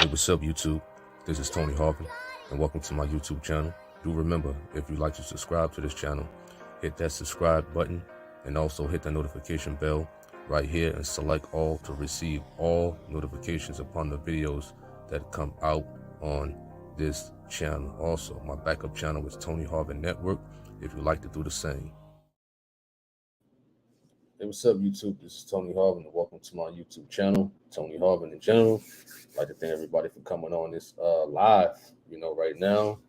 Hey, what's up, YouTube? This is Tony Harvin, and welcome to my YouTube channel. Do remember, if you'd like to subscribe to this channel, hit that subscribe button and also hit the notification bell right here and select all to receive all notifications upon the videos that come out on this channel. Also, my backup channel is Tony Harvin Network if you'd like to do the same. Hey, what's up, YouTube? This is Tony Harvin, and welcome to my YouTube channel, Tony Harvin in general. I'd like to thank everybody for coming on this live, right now,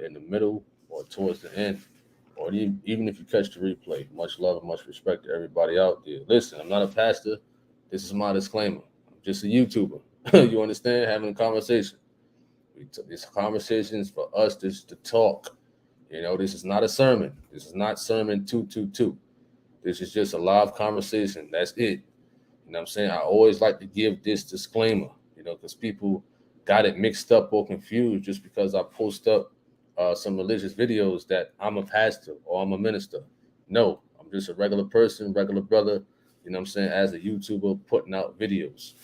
in the middle or towards the end, or even if you catch the replay. Much love and much respect to everybody out there. Listen, I'm not a pastor. This is my disclaimer. I'm just a YouTuber. You understand? Having a conversation. This conversation is for us just to talk. This is not a sermon. This is not sermon 222. This is just a live conversation. That's it. You know what I'm saying? I always like to give this disclaimer, because people got it mixed up or confused just because I post up some religious videos that I'm a pastor or I'm a minister. No, I'm just a regular person, regular brother, as a YouTuber putting out videos.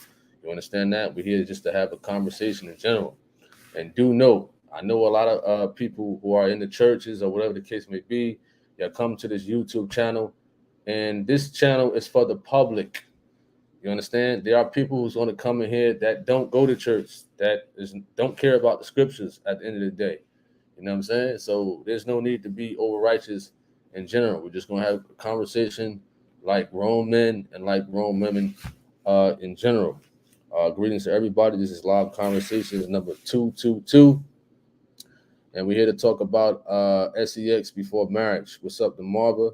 You understand that? We're here just to have a conversation in general. And do know, I know a lot of people who are in the churches or whatever the case may be, that come to this YouTube channel. And this channel is for the public. You understand? There are people who's going to come in here that don't go to church, don't care about the scriptures at the end of the day. You know what I'm saying? So there's no need to be over righteous in general. We're just going to have a conversation like grown men and like grown women in general. Greetings to everybody. This is live conversations number 222. And we're here to talk about sex before marriage. What's up, DeMarva?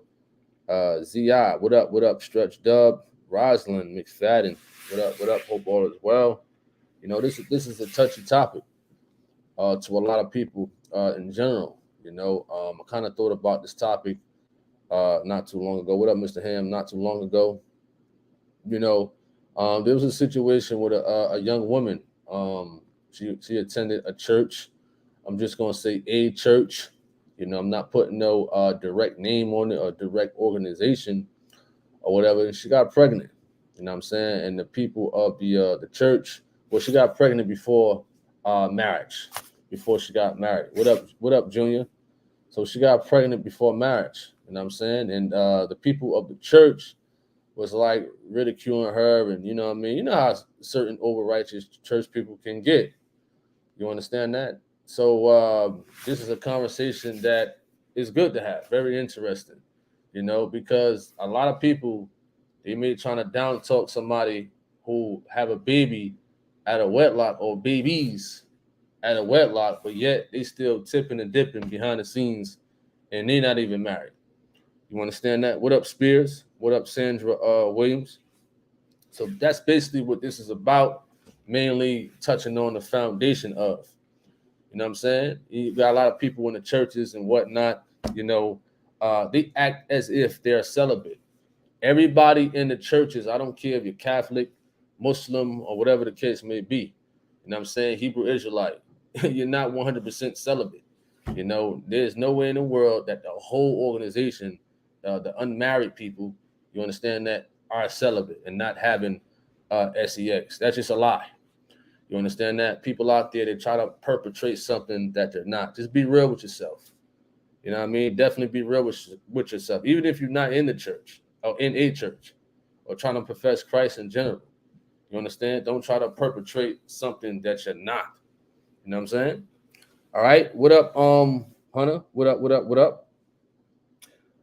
ZI, what up? What up? Stretch Dub, Rosalind, McFadden, what up? Hope all is well. This is a touchy topic to a lot of people in general. I kind of thought about this topic not too long ago. What up, Mr. Ham? Not too long ago. There was a situation with a young woman. She attended a church. I'm just gonna say a church. I'm not putting no direct name on it or direct organization or whatever. And she got pregnant. You know what I'm saying? And the people of the church, well, she got pregnant before marriage, before she got married. What up, Junior? So she got pregnant before marriage. You know what I'm saying? And the people of the church was like ridiculing her, and you know what I mean? You know how certain over righteous church people can get. You understand that? So this is a conversation that is good to have, very interesting, because a lot of people, they may trying to down talk somebody who have a baby at a wedlock or babies at a wedlock, but yet they still tipping and dipping behind the scenes and they not even married. You understand that? What up, Spears? What up, Sandra Williams? So that's basically what this is about, mainly touching on the foundation of. You know what I'm saying? You got a lot of people in the churches and whatnot, they act as if they're celibate. Everybody in the churches, I don't care if you're Catholic, Muslim, or whatever the case may be. You know what I'm saying? Hebrew Israelite, you're not 100% celibate. There's no way in the world that the whole organization, the unmarried people, you understand that, are celibate and not having sex. That's just a lie. You understand that? People out there, they try to perpetrate something that they're not. Just be real with yourself. You know what I mean? Definitely be real with yourself. Even if you're not in the church or in a church or trying to profess Christ in general. You understand? Don't try to perpetrate something that you're not. You know what I'm saying? All right. What up, Hunter? What up?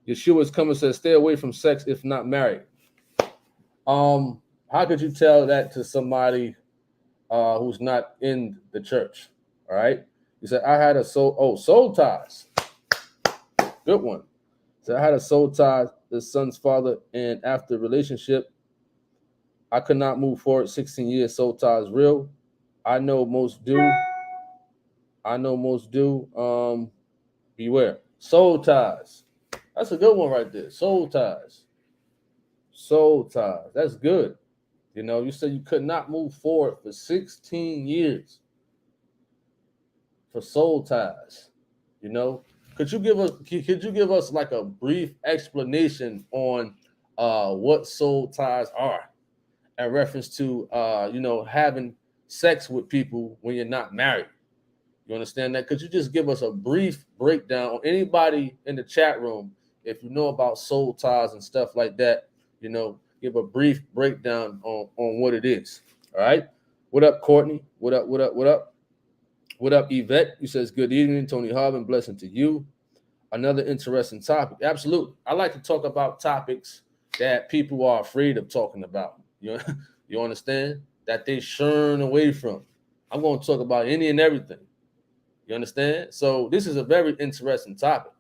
Yeshua's coming and says, stay away from sex if not married. How could you tell that to somebody who's not in the church? All right. He said, I had a soul ties. Good one. So I had a soul tie, the son's father, and after relationship, I could not move forward. 16 years, soul ties real. I know most do. Beware. Soul ties. That's a good one right there. Soul ties. That's good. You said you could not move forward for 16 years for soul ties. Could you give us like a brief explanation on what soul ties are in reference to having sex with people when you're not married? You understand that? Could you just give us a brief breakdown on anybody in the chat room, if you know about soul ties and stuff like that, give a brief breakdown on what it is. All right. What up, Courtney? What up, what up, what up? What up, Yvette? You says, good evening, Tony Harvin. Blessing to you. Another interesting topic. Absolutely. I like to talk about topics that people are afraid of talking about. You understand? That they shun away from. I'm going to talk about any and everything. You understand? So this is a very interesting topic.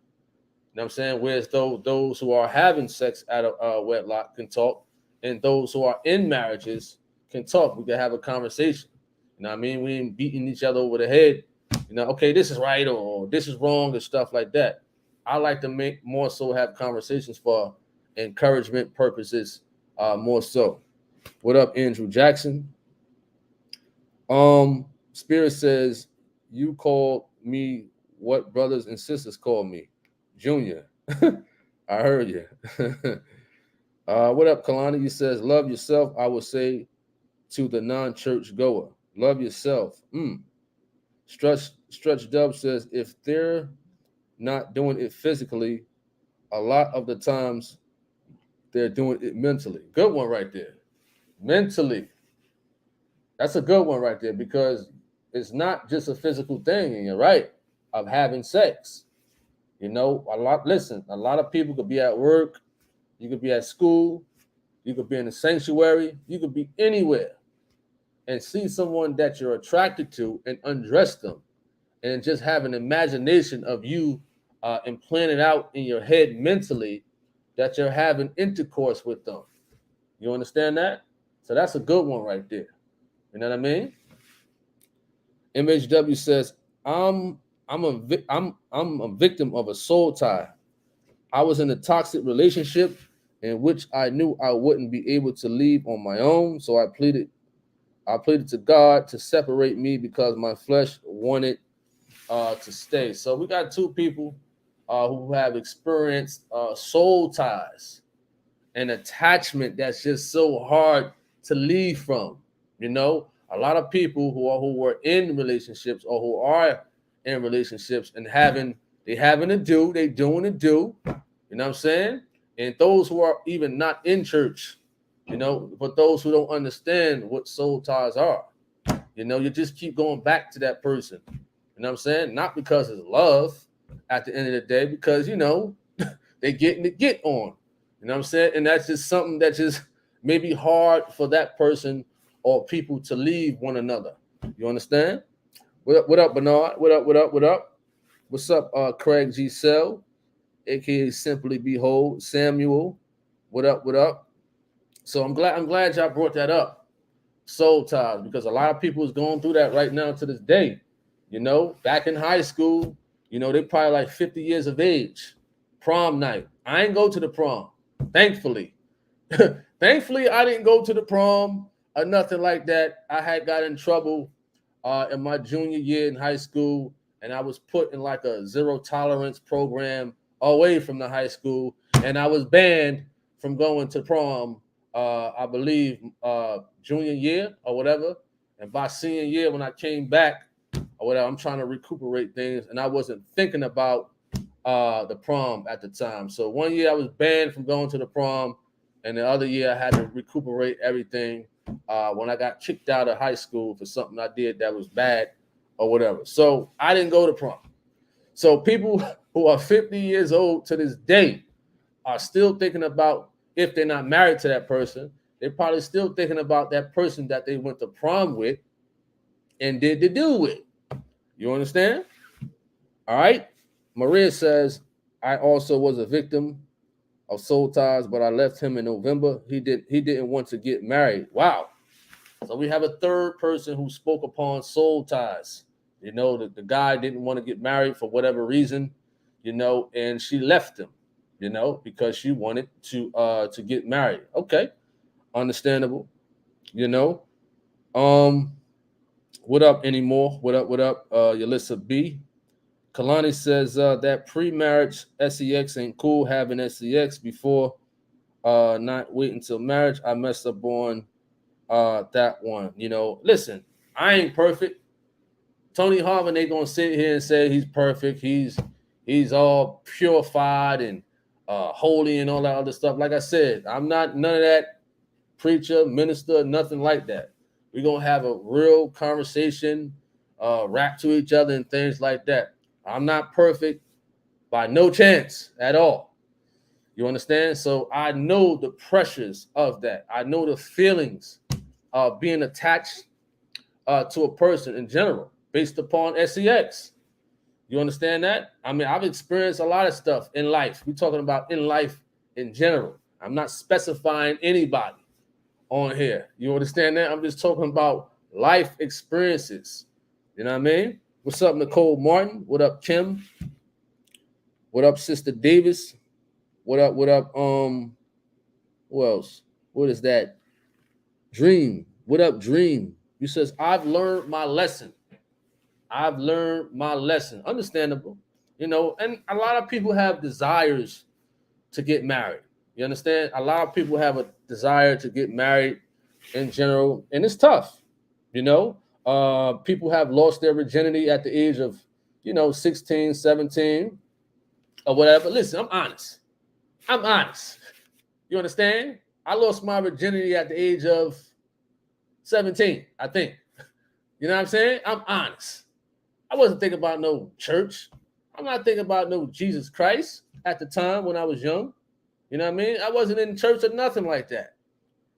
You know what I'm saying? Whereas those who are having sex out of wedlock can talk, and those who are in marriages can talk. We can have a conversation. You know what I mean? We ain't beating each other over the head. Okay, this is right or this is wrong and stuff like that. I like to make more so have conversations for encouragement purposes, more so. What up, Andrew Jackson? Spirit says, you called me what brothers and sisters call me? Junior. I heard you. What up, Kalani? He says, love yourself, I would say to the non-church goer. Love yourself. Stretch Dub says, if they're not doing it physically, a lot of the times they're doing it mentally. Good one right there. Mentally. That's a good one right there, because it's not just a physical thing, and you're right, of having sex. A lot of people could be at work, you could be at school, you could be in a sanctuary, you could be anywhere and see someone that you're attracted to and undress them and just have an imagination of you implanted out in your head mentally that you're having intercourse with them. You understand that? So that's a good one right there. You know what I mean? MHW says, I'm a victim of a soul tie. I was in a toxic relationship in which I knew I wouldn't be able to leave on my own, so I pleaded to God to separate me because my flesh wanted to stay. So we got two people who have experienced soul ties, an attachment that's just so hard to leave from. A lot of people who were in relationships or who are in relationships and they doing a do. You know what I'm saying? And those who are even not in church, but those who don't understand what soul ties are, you just keep going back to that person. You know what I'm saying? Not because it's love at the end of the day, because, they getting to get on. You know what I'm saying? And that's just something that just may be hard for that person or people to leave one another. You understand? What up, Bernard? What up? What's up, Craig G. Sell, aka Simply Behold Samuel? What up? So I'm glad y'all brought that up. Soul ties, because a lot of people is going through that right now to this day. Back in high school, they probably like 50 years of age. Prom night. I ain't go to the prom, thankfully. Thankfully, I didn't go to the prom or nothing like that. I had got in trouble in my junior year in high school, and I was put in like a zero tolerance program away from the high school, and I was banned from going to prom, I believe, junior year or whatever. And by senior year, when I came back or whatever, I'm trying to recuperate things, and I wasn't thinking about the prom at the time. So one year I was banned from going to the prom, and the other year I had to recuperate everything when I got kicked out of high school for something I did that was bad or whatever. So I didn't go to prom. So people who are 50 years old to this day are still thinking about, if they're not married to that person, they're probably still thinking about that person that they went to prom with and did the do with. You understand? All right. Maria says, I also was a victim of soul ties, but I left him in November. He didn't want to get married. Wow. So we have a third person who spoke upon soul ties. The guy didn't want to get married for whatever reason, and she left him, because she wanted to get married. Okay. Understandable. What up anymore? What up? Yalissa B. Kalani says that pre-marriage sex ain't cool. Having sex before not waiting until marriage. I messed up on that one. Listen, I ain't perfect. Tony Harvin ain't gonna sit here and say he's perfect. He's all purified and holy and all that other stuff. Like I said, I'm not none of that preacher, minister, nothing like that. We're gonna have a real conversation, rap to each other and things like that. I'm not perfect by no chance at all. You understand? So I know the pressures of that. I know the feelings of being attached to a person in general based upon sex. You understand that? I mean, I've experienced a lot of stuff in life. We're talking about in life in general. I'm not specifying anybody on here. You understand that? I'm just talking about life experiences. You know what I mean? What's up, Nicole Martin? What up, Kim? What up, Sister Davis? What up? What up? Who else? What is that? Dream. What up, Dream? You says, I've learned my lesson. I've learned my lesson. Understandable. You know, and a lot of people have desires to get married. You understand? A lot of people have a desire to get married in general, and it's tough. You know, people have lost their virginity at the age of, 16, 17, or whatever. Listen, I'm honest. I'm honest. You understand? I lost my virginity at the age of 17, I think. You know what I'm saying? I'm honest. I wasn't thinking about no church. I'm not thinking about no Jesus Christ at the time when I was young. You know what I mean? I wasn't in church or nothing like that.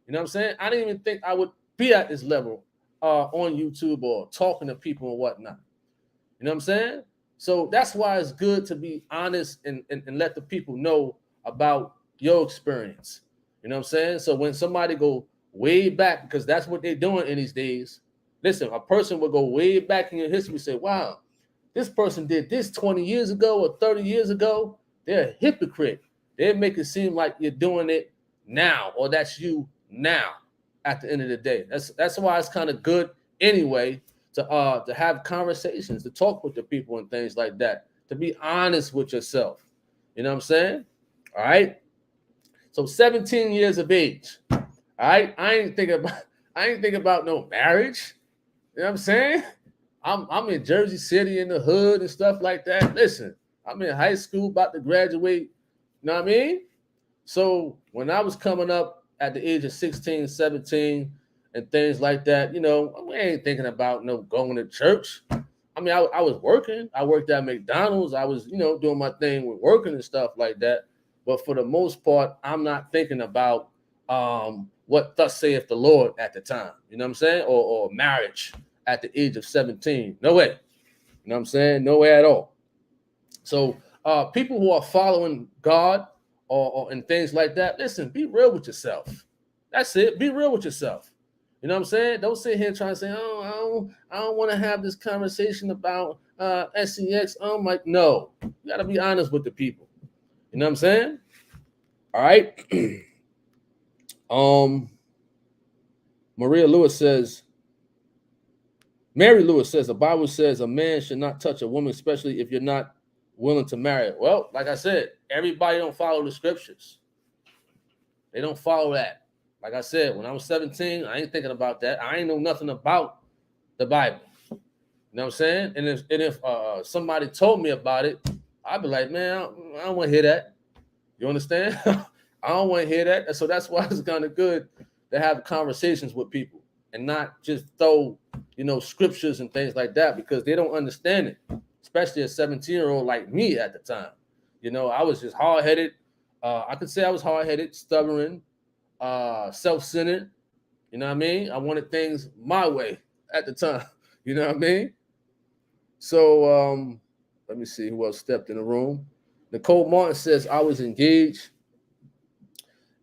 You know what I'm saying? I didn't even think I would be at this level on YouTube or talking to people and whatnot. You know what I'm saying? So that's why it's good to be honest and let the people know about your experience. You know what I'm saying? So when somebody go way back, because that's what they're doing in these days. Listen, a person will go way back in your history and say, wow, this person did this 20 years ago or 30 years ago. They're a hypocrite. They make it seem like you're doing it now, or that's you now at the end of the day. That's why it's kind of good anyway to have conversations, to talk with the people and things like that, to be honest with yourself. You know what I'm saying? All right. So 17 years of age. All right. I ain't thinking about no marriage. You know what I'm saying? I'm in Jersey City in the hood and stuff like that. Listen, I'm in high school, about to graduate. You know what I mean? So when I was coming up at the age of 16, 17, and things like that, we ain't thinking about no going to church. I mean, I was working. I worked at McDonald's. I was, doing my thing with working and stuff like that. But for the most part, I'm not thinking about what thus saith the Lord at the time. You know what I'm saying? Or marriage at the age of 17. No way. You know what I'm saying? No way at all. So people who are following God or and things like that, listen, be real with yourself. That's it. Be real with yourself. You know what I'm saying? Don't sit here trying to say, oh, I don't want to have this conversation about sex. I'm like, no, you got to be honest with the people. You know what I'm saying? All right. Mary Lewis says, the Bible says a man should not touch a woman, especially if you're not willing to marry. Well, like I said, everybody don't follow the scriptures. They don't follow that. Like I said, when I was 17, I ain't thinking about that. I ain't know nothing about the Bible. You know what I'm saying? And if somebody told me about it, I'd be like, man, I don't want to hear that. You understand? I don't want to hear that. So that's why it's kind of good to have conversations with people and not just throw, scriptures and things like that, because they don't understand it, especially a 17-year-old like me at the time. I was just hard-headed. I could say I was hard-headed, stubborn, self-centered. You know what I mean? I wanted things my way at the time. You know what I mean? So let me see who else stepped in the room. Nicole Martin says, I was engaged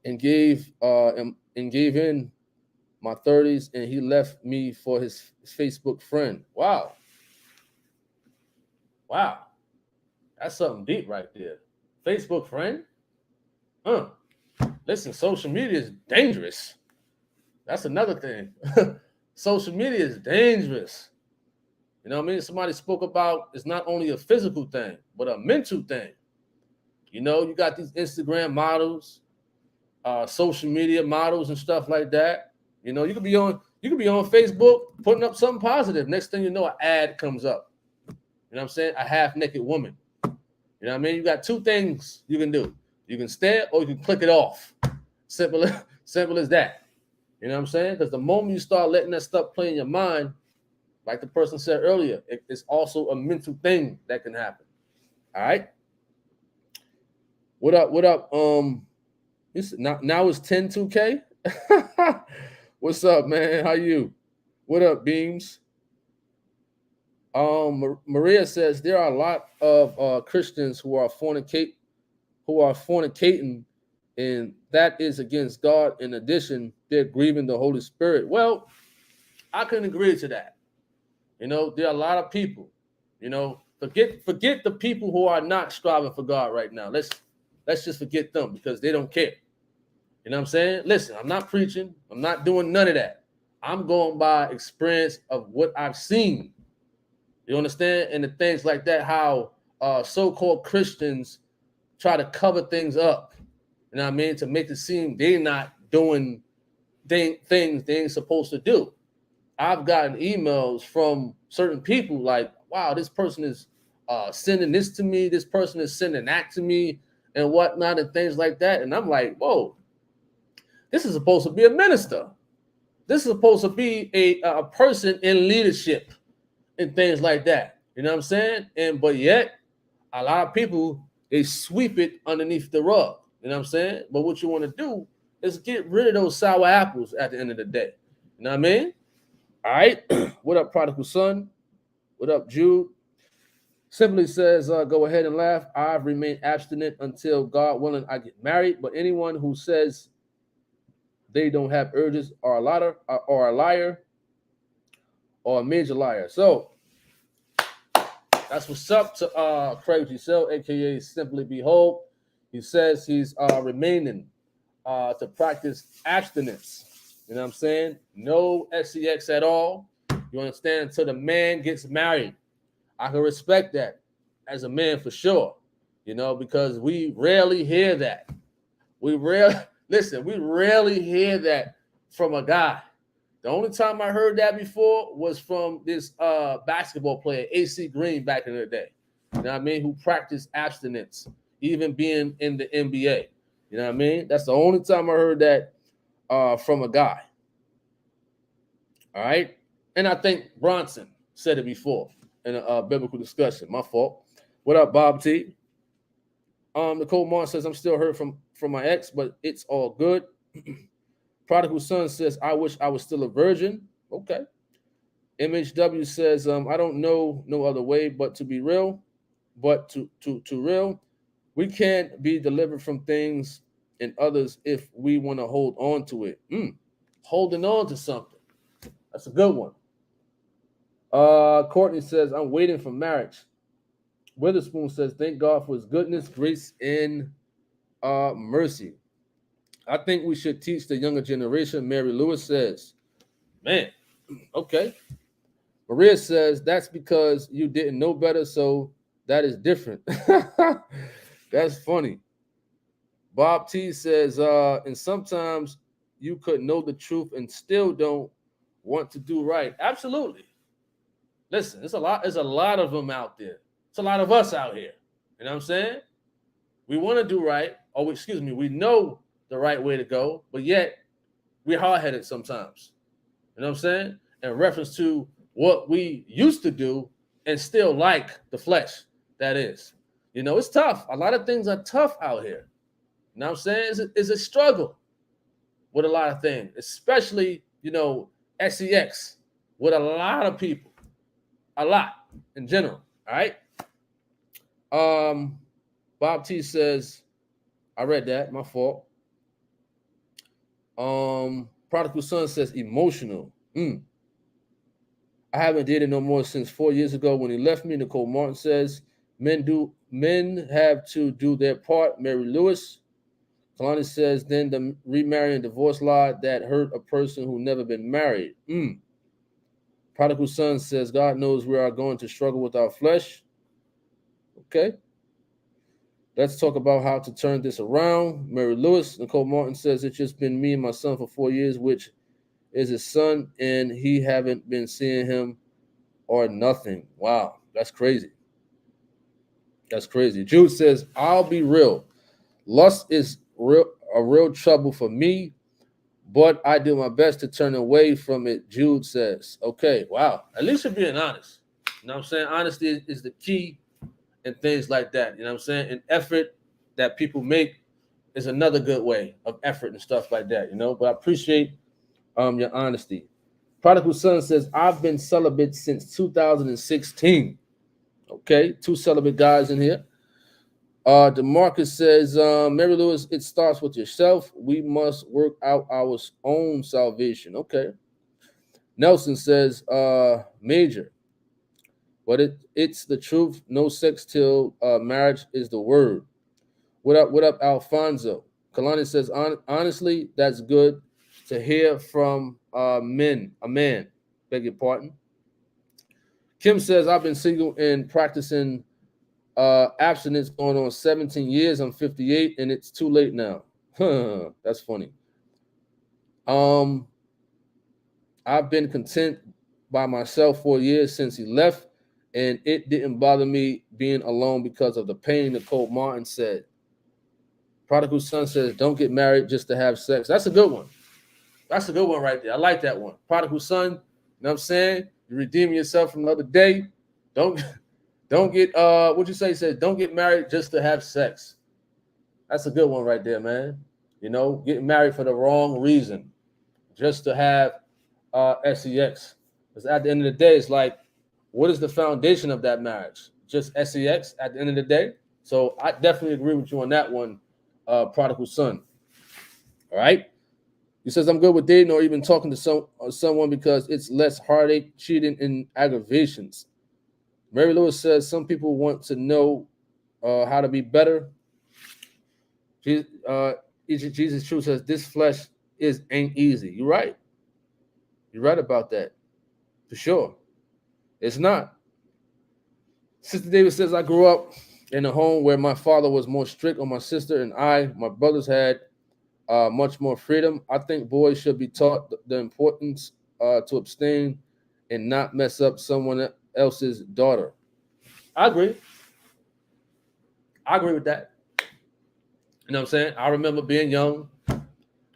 and gave in my 30s, and he left me for his Facebook friend. Wow. That's something deep right there. Facebook friend? Listen, social media is dangerous. That's another thing. Social media is dangerous. You know what I mean? Somebody spoke about it's not only a physical thing, but a mental thing. You got these Instagram models, social media models and stuff like that. You could be on You could be on Facebook putting up something positive. Next thing you know, an ad comes up. You know what I'm saying? A half-naked woman. You know what I mean? You got two things you can do. You can stare or you can click it off. Simple as that. You know what I'm saying? Because the moment you start letting that stuff play in your mind, like the person said earlier, it's also a mental thing that can happen. All right. What up? Now it's 10-2K. What's up, man? How you? What up, Beams? Maria says there are a lot of Christians who are fornicating, and that is against God. In addition, they're grieving the Holy Spirit. Well, I can agree to that. You know, there are a lot of people. You know, forget the people who are not striving for God right now. Let's just forget them because they don't care. You know what I'm saying? Listen, I'm not preaching. I'm not doing none of that. I'm going by experience of what I've seen. You understand? And the things like that, how so-called Christians try to cover things up. You know what I mean? To make it seem they're not doing things they ain't supposed to do. I've gotten emails from certain people like, wow, this person is sending this to me. This person is sending that to me and whatnot and things like that. And I'm like, whoa, this is supposed to be a minister. This is supposed to be a person in leadership and things like that. You know what I'm saying? But yet, a lot of people, they sweep it underneath the rug. You know what I'm saying? But what you want to do is get rid of those sour apples at the end of the day. You know what I mean? All right. What up, Prodigal Son? What up, Jude? Simply says, go ahead and laugh. I've remained abstinent until God willing I get married. But anyone who says they don't have urges are a liar or a major liar. So that's what's up to Craig Giselle, aka Simply Behold. He says he's remaining to practice abstinence. You know what I'm saying? No sex at all. You understand? Until the man gets married. I can respect that as a man for sure. You know, because we rarely hear that. We rarely hear that from a guy. The only time I heard that before was from this basketball player, AC Green, back in the day. You know what I mean? Who practiced abstinence, even being in the NBA. You know what I mean? That's the only time I heard that from a guy. All right? And I think Bronson said it before in a biblical discussion. My fault. What up, Bob T? Nicole Martin says, I'm still hurt from my ex, but it's all good. Prodigal Son says, I wish I was still a virgin. Okay. MHW says, I don't know no other way but to be real, but to real. We can't be delivered from things and others if we want to hold on to it. Holding on to something. That's a good one. Courtney says, I'm waiting for marriage. Witherspoon says, thank God for his goodness, grace, and mercy. I think we should teach the younger generation. Mary Lewis says, man, okay. Maria says, that's because you didn't know better, so that is different. That's funny. Bob T says, and sometimes you could know the truth and still don't want to do right. Absolutely. Listen, there's a lot of them out there. It's a lot of us out here. You know what I'm saying? We want to do right. We know the right way to go, but yet we're hard-headed sometimes. You know what I'm saying? In reference to what we used to do and still like the flesh, that is. You know, it's tough. A lot of things are tough out here. You know what I'm saying? It's a struggle with a lot of things, especially, you know, sex with a lot of people. A lot in general. All right. Bob T says, I read that, my fault. Prodigal Son says emotional. I haven't dated no more since 4 years ago when he left me. Nicole Martin says, men have to do their part. Mary Lewis. Kalani says, then the remarry and divorce law that hurt a person who never been married. Prodigal Son says, God knows we are going to struggle with our flesh. Okay. Let's talk about how to turn this around. Mary Lewis. Nicole Martin says, it's just been me and my son for 4 years, which is his son, and he haven't been seeing him or nothing. Wow, that's crazy. That's crazy. Jude says, I'll be real. Lust is a real trouble for me, but I do my best to turn away from it. Jude says, okay, wow. At least you're being honest. You know what I'm saying? Honesty is the key and things like that. You know what I'm saying? And effort that people make is another good way of effort and stuff like that, you know. But I appreciate your honesty. Prodigal Son says, I've been celibate since 2016. Okay, two celibate guys in here. DeMarcus says, Mary Lewis, it starts with yourself. We must work out our own salvation. Okay. Nelson says, Major, but it's the truth. No sex till marriage is the word. What up, Alfonso? Kalani says, honestly, that's good to hear from a man. Beg your pardon. Kim says, I've been single and practicing abstinence going on 17 years. I'm 58 and it's too late now. That's funny. I've been content by myself for years since he left, and it didn't bother me being alone because of the pain. Nicole Martin said. Prodigal Son says, don't get married just to have sex. That's a good one. That's a good one right there. I like that one. Prodigal Son, you know what I'm saying? You redeem yourself from the other day. Don't get what you say? He said, don't get married just to have sex. That's a good one right there, man. You know, getting married for the wrong reason, just to have sex. Because at the end of the day, it's like, what is the foundation of that marriage? Just sex at the end of the day. So I definitely agree with you on that one, Prodigal Son. All right. He says, I'm good with dating or even talking to someone because it's less heartache, cheating, and aggravations. Mary Lewis says, some people want to know how to be better. Jesus True says, this flesh ain't easy. You're right. You're right about that. For sure. It's not. Sister Davis says, I grew up in a home where my father was more strict on my sister and my brothers had much more freedom. I think boys should be taught the importance to abstain and not mess up someone else's daughter. I agree. I agree with that. You know what I'm saying? I remember being young,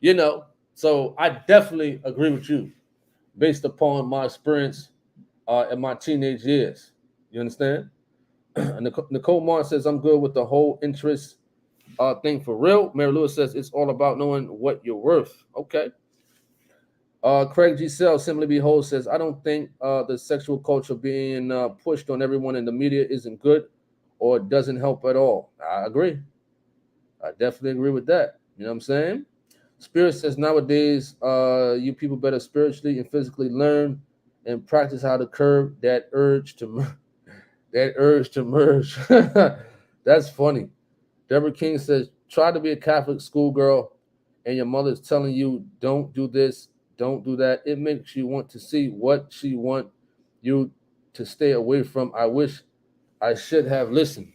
you know, so I definitely agree with you based upon my experience in my teenage years. You understand? Nicole Martin says, I'm good with the whole interest thing for real. Mary Lewis says, it's all about knowing what you're worth. Okay. Craig G. Sell, Simply Behold, says, I don't think the sexual culture being pushed on everyone in the media isn't good or doesn't help at all. I agree. I definitely agree with that. You know what I'm saying? Spirit says, nowadays, you people better spiritually and physically learn and practice how to curb that urge to merge. That's funny. Deborah King says, try to be a Catholic schoolgirl and your mother's telling you, don't do this, don't do that. It makes you want to see what she want you to stay away from. I wish I should have listened.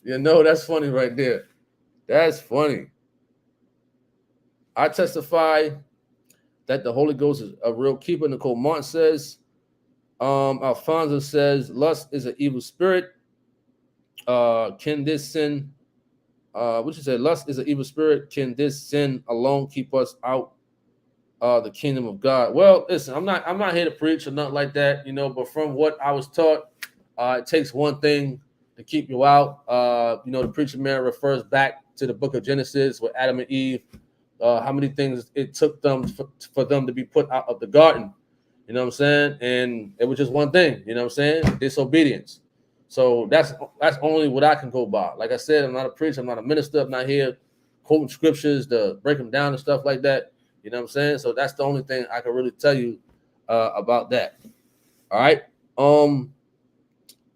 You know, that's funny right there. That's funny. I testify that the Holy Ghost is a real keeper. Nicole Martin says, Alfonso says, lust is an evil spirit. Can this sin, what you say? Lust is an evil spirit. Can this sin alone keep us out the kingdom of God? Well, listen, I'm not here to preach or nothing like that, you know, but from what I was taught, it takes one thing to keep you out. You know, the preacher man refers back to the book of Genesis with Adam and Eve, how many things it took them for them to be put out of the garden. You know what I'm saying? And it was just one thing, you know what I'm saying? Disobedience. So that's only what I can go by. Like I said, I'm not a preacher, I'm not a minister, I'm not here quoting scriptures to break them down and stuff like that. You know what I'm saying? So that's the only thing I can really tell you about that. All right.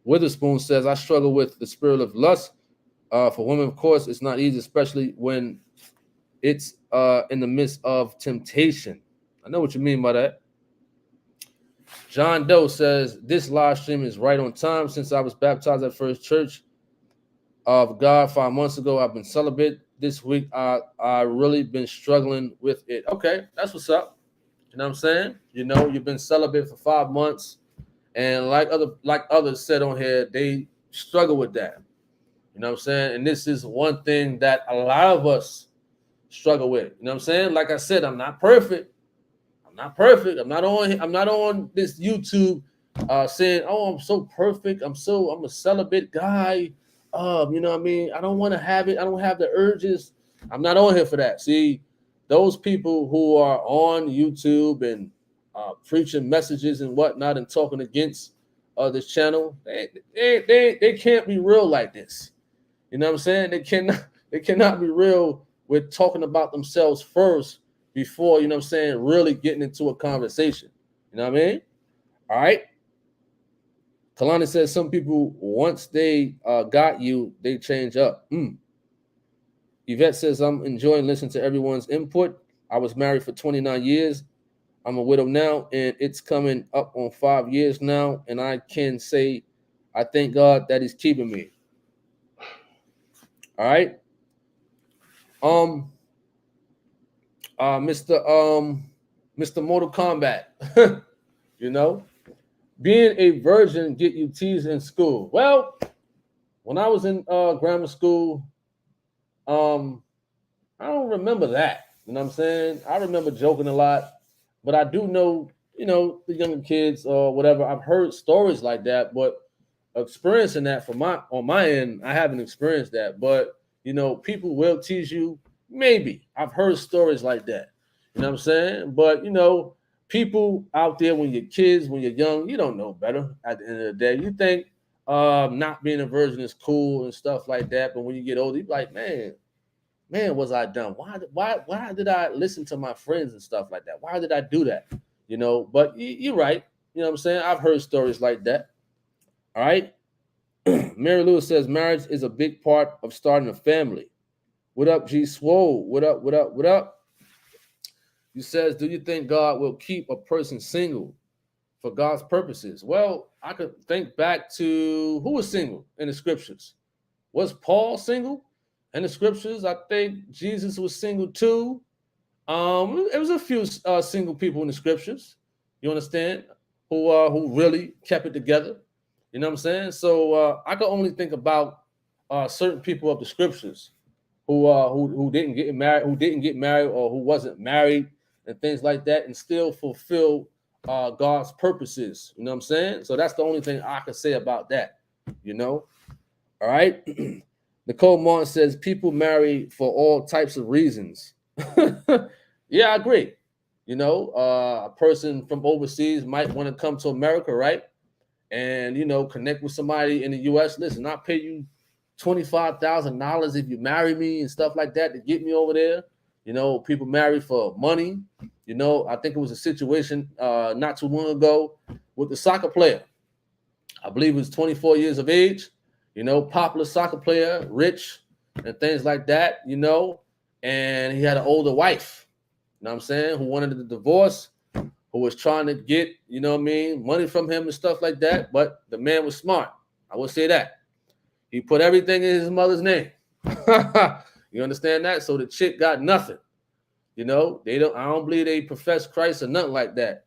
Witherspoon says, I struggle with the spirit of lust. For women, of course, it's not easy, especially when it's in the midst of temptation. I know what you mean by that. John Doe says, this live stream is right on time. Since I was baptized at First Church of God 5 months ago, I've been celibate. This week, I really been struggling with it. Okay, that's what's up. You know what I'm saying? You know, you've been celibate for 5 months, and like others said on here, they struggle with that. You know what I'm saying? And this is one thing that a lot of us struggle with. You know what I'm saying? Like I said, I'm not perfect. I'm not perfect. I'm not on this YouTube saying, "Oh, I'm so perfect. I'm a celibate guy." You know what I mean? I don't want to have it. I don't have the urges. I'm not on here for that. See, those people who are on YouTube and preaching messages and whatnot and talking against this channel, they can't be real like this. You know what I'm saying? They cannot be real with talking about themselves first before, you know what I'm saying, really getting into a conversation. You know what I mean? All right. Kalani says some people, once they got you, they change up. Yvette says, I'm enjoying listening to everyone's input. I was married for 29 years. I'm a widow now, and it's coming up on 5 years now. And I can say, I thank God that He's keeping me. All right. Mr. Mortal Kombat, you know, being a virgin get you teased in school. Well, when I was in grammar school, I don't remember that. You know what I'm saying? I remember joking a lot, but I do know, you know, the younger kids or whatever. I've heard stories like that, but experiencing that on my end, I haven't experienced that. But you know, people will tease you. Maybe I've heard stories like that. You know what I'm saying? But you know, people out there when you're kids, when you're young, you don't know better. At the end of the day, you think not being a virgin is cool and stuff like that. But when you get older, you're like, man, was I dumb? Why did I listen to my friends and stuff like that? Why did I do that? You know, but you're right. You know what I'm saying? I've heard stories like that. All right. Mary Lewis says marriage is a big part of starting a family. What up, G Swole? What up? What up? What up? You says, do you think God will keep a person single for God's purposes? Well, I could think back to who was single in the scriptures. Was Paul single in the scriptures? I think Jesus was single too. It was a few single people in the scriptures. You understand? Who really kept it together. You know what I'm saying? So I can only think about certain people of the scriptures who didn't get married, or who wasn't married, and things like that, and still fulfill God's purposes. You know what I'm saying? So that's the only thing I can say about that. You know? All right. Nicole Martin says people marry for all types of reasons. Yeah, I agree. You know, a person from overseas might want to come to America, right? And you know, connect with somebody in the U.S. Listen, I'll pay you $25,000 if you marry me and stuff like that to get me over there. You know, people marry for money. You know, I think it was a situation not too long ago with the soccer player. I believe he was 24 years of age. You know, popular soccer player, rich, and things like that. You know, and he had an older wife. You know what I'm saying? Who wanted a divorce, who was trying to get, you know what I mean, money from him and stuff like that. But the man was smart. I will say that. He put everything in his mother's name. You understand that? So the chick got nothing. You know, I don't believe they profess Christ or nothing like that.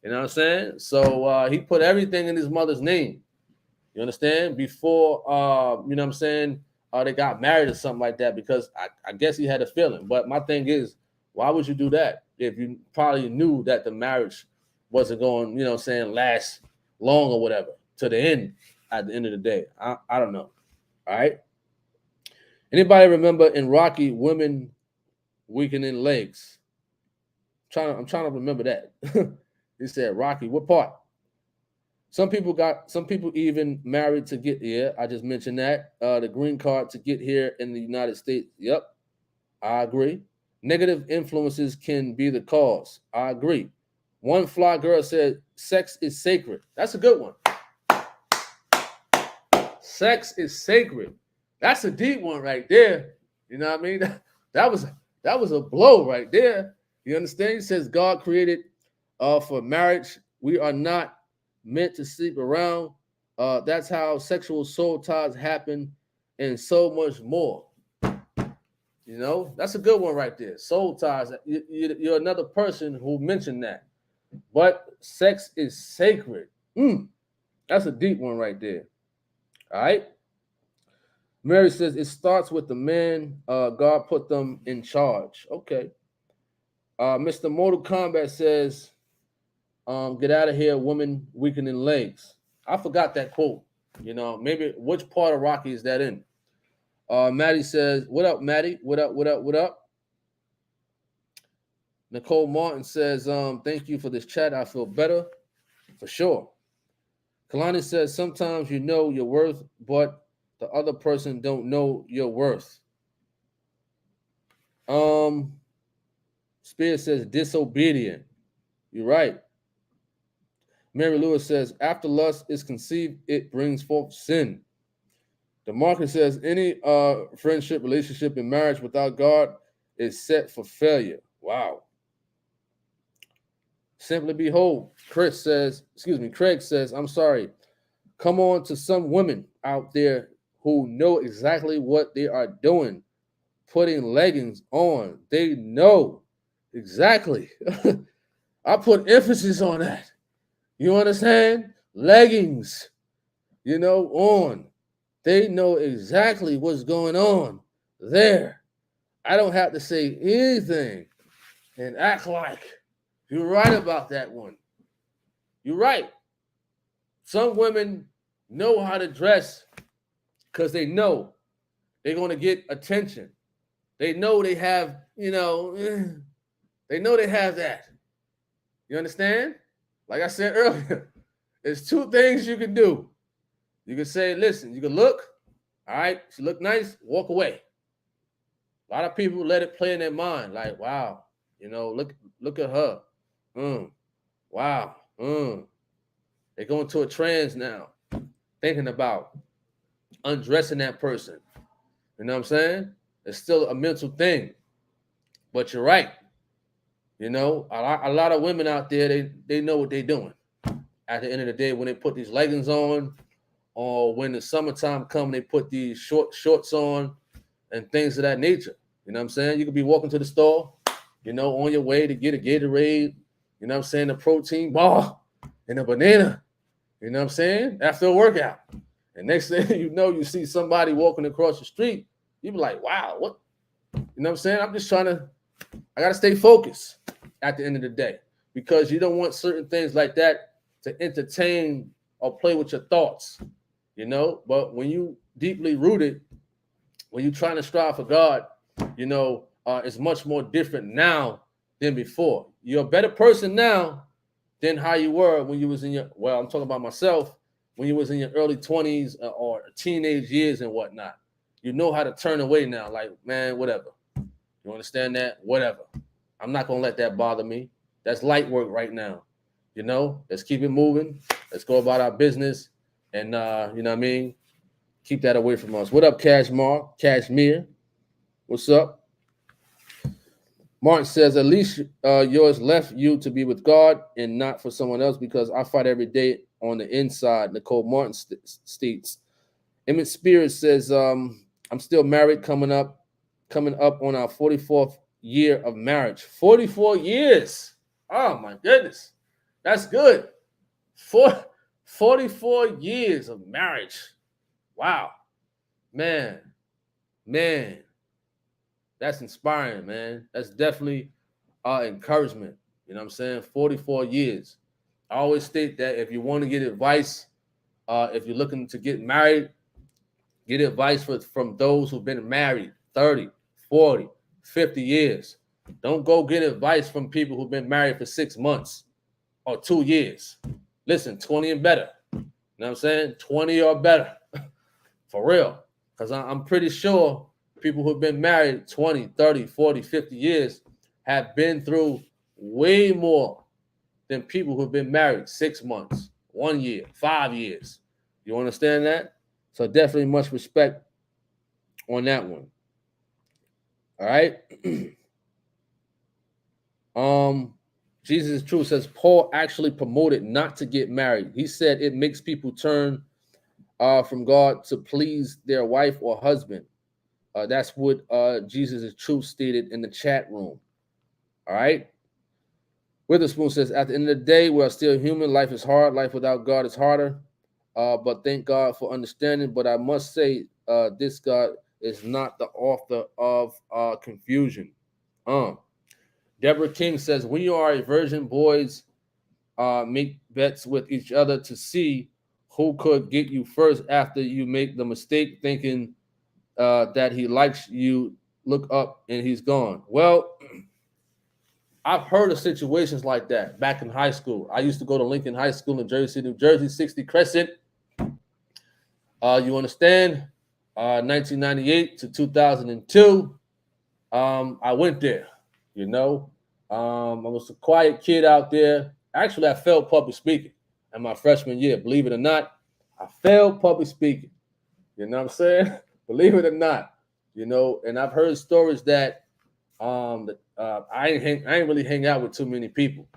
You know what I'm saying? So he put everything in his mother's name. You understand? Before, you know what I'm saying, they got married or something like that, because I guess he had a feeling. But my thing is, why would you do that if you probably knew that the marriage wasn't going, you know what I'm saying, last long or whatever, to the end, at the end of the day? I don't know. All right. Anybody remember in Rocky, women weakening legs? I'm trying to remember that. He said, Rocky, what part? Some people even married to get here. I just mentioned that. The green card to get here in the United States. Yep, I agree. Negative influences can be the cause. I agree. One fly girl said, sex is sacred. That's a good one. Sex is sacred. That's a deep one right there. You know what I mean? That was a blow right there. You understand? He says God created for marriage. We are not meant to sleep around. That's how sexual soul ties happen, and so much more. You know, that's a good one right there. Soul ties. You're another person who mentioned that. But sex is sacred. That's a deep one right there. All right. Mary says it starts with the man. God put them in charge. Okay. Mr. Mortal Kombat says, get out of here, woman weakening legs. I forgot that quote. You know, maybe which part of Rocky is that in? Maddie says, what up, Maddie? What up, what up, what up? Nicole Martin says, thank you for this chat. I feel better. For sure. Kalani says, sometimes you know your worth, but the other person don't know your worth. Spears says, disobedient. You're right. Mary Lewis says, after lust is conceived, it brings forth sin. DeMarcus says, any friendship, relationship, and marriage without God is set for failure. Wow. Simply behold, Craig says, I'm sorry. Come on to some women out there who know exactly what they are doing, putting leggings on. They know exactly. I put emphasis on that. You understand? Leggings, on. They know exactly what's going on there. I don't have to say anything and act like you're right about that one. You're right. Some women know how to dress because they know they're going to get attention. They know they have, they know they have that. You understand? Like I said earlier, there's two things you can do. You can say, listen, you can look, all right, she look nice, walk away. A lot of people let it play in their mind, like, wow, look at her. Wow. They're going to a trance now, thinking about undressing that person. You know what I'm saying? It's still a mental thing. But you're right. A lot of women out there, they know what they're doing. At the end of the day, when they put these leggings on, or when the summertime comes, they put these shorts on and things of that nature. You know what I'm saying? You could be walking to the store, on your way to get a Gatorade, you know what I'm saying, a protein bar and a banana, you know what I'm saying, after a workout. And next thing you know, you see somebody walking across the street, you be like, wow, what? You know what I'm saying? I'm just I got to stay focused at the end of the day, because you don't want certain things like that to entertain or play with your thoughts, But when you deeply rooted, when you're trying to strive for God, it's much more different now than before. You're a better person now than how you were when you was in I'm talking about myself, when you was in your early 20s or teenage years and whatnot. You know how to turn away now, like, man, whatever. You understand that? Whatever. I'm not going to let that bother me. That's light work right now. Let's keep it moving. Let's go about our business. And, you know what I mean? Keep that away from us. What up, Cashmere? What's up? Martin says, at least yours left you to be with God and not for someone else, because I fight every day on the inside. Nicole Martin states. Emmett Spears says, I'm still married, coming up on our 44th year of marriage. 44 years. Oh, my goodness. That's good. 44 years of marriage. Wow. Man. That's inspiring, man. That's definitely encouragement. You know what I'm saying? 44 years. I always state that if you want to get advice, if you're looking to get married, get advice from those who've been married 30, 40, 50 years. Don't go get advice from people who've been married for 6 months or 2 years. Listen, 20 and better. You know what I'm saying? 20 or better. For real. Because I'm pretty sure people who've been married 20, 30, 40, 50 years have been through way more than people who've been married 6 months, 1 year, 5 years. You understand that? So definitely much respect on that one. All right. Jesus is True says Paul actually promoted not to get married. He said it makes people turn from God to please their wife or husband. That's what Jesus is True stated in the chat room. All right. Witherspoon says, at the end of the day, we are still human. Life is hard. Life without God is harder. But thank God for understanding. But I must say, this God is not the author of confusion. Deborah King says, when you are a virgin, boys make bets with each other to see who could get you first after you make the mistake thinking that he likes you. Look up and he's gone. Well, I've heard of situations like that back in high school. I used to go to Lincoln High School in Jersey City, New Jersey, 60 Crescent. You understand? 1998 to 2002. I went there, you know. I was a quiet kid out there. Actually, I failed public speaking in my freshman year. Believe it or not, I failed public speaking. You know what I'm saying? Believe it or not, you know. And I've heard stories that I ain't really hang out with too many people.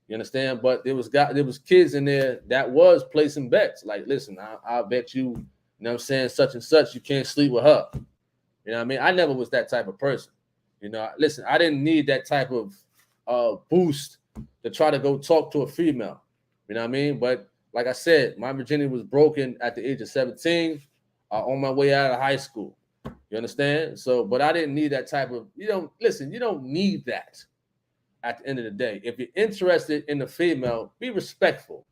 You understand? But there was kids in there that was placing bets. Like, listen, I'll bet you, you know what I'm saying, such and such, you can't sleep with her. You know what I mean? I never was that type of person. You know, listen, I didn't need that type of boost to try to go talk to a female. You know what I mean? But like I said, my virginity was broken at the age of 17 on my way out of high school. You understand? So, but I didn't need that type of, you don't need that at the end of the day. If you're interested in the female, be respectful.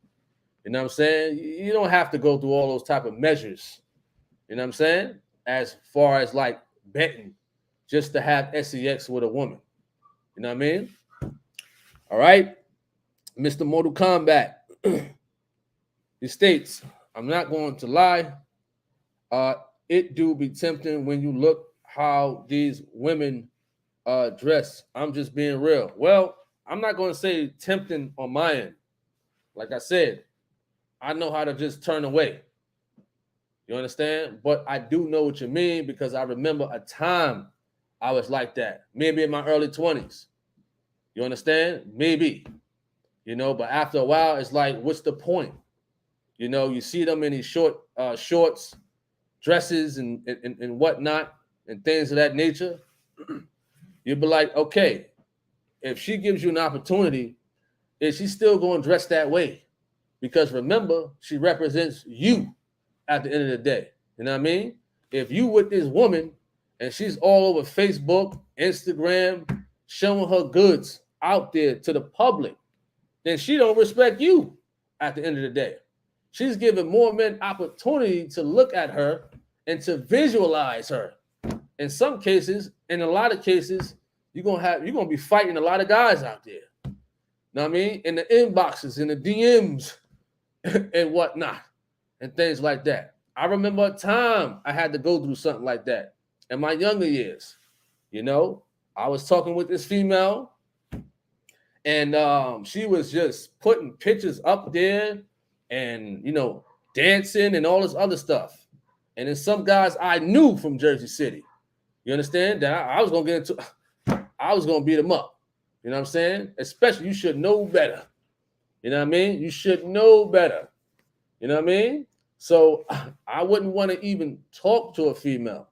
You know what I'm saying? You don't have to go through all those type of measures. You know what I'm saying? As far as like betting, just to have sex with a woman. You know what I mean? All right. Mr. Mortal Kombat. He states, I'm not going to lie. It do be tempting when you look how these women dress. I'm just being real. Well, I'm not going to say tempting on my end. Like I said, I know how to just turn away. You understand? But I do know what you mean because I remember a time I was like that. Maybe in my early 20s. You understand? Maybe. You know, but after a while, it's like, what's the point? You know, you see them in these shorts, dresses, and whatnot, and things of that nature. You'll be like, okay, if she gives you an opportunity, is she still going to dress that way? Because remember, she represents you at the end of the day. You know what I mean? If you with this woman and she's all over Facebook, Instagram, showing her goods out there to the public, then she don't respect you at the end of the day. She's giving more men opportunity to look at her and to visualize her. In some cases, in a lot of cases, you're gonna be fighting a lot of guys out there. You know what I mean? In the inboxes, in the DMs, and whatnot, and things like that. I remember a time I had to go through something like that in my younger years. You know, I was talking with this female, and she was just putting pictures up there and, you know, dancing and all this other stuff. And then some guys I knew from Jersey City, you understand, that I was going to get into, I was going to beat them up. You know what I'm saying? Especially, you should know better. You know what I mean? You should know better. You know what I mean? So I wouldn't want to even talk to a female.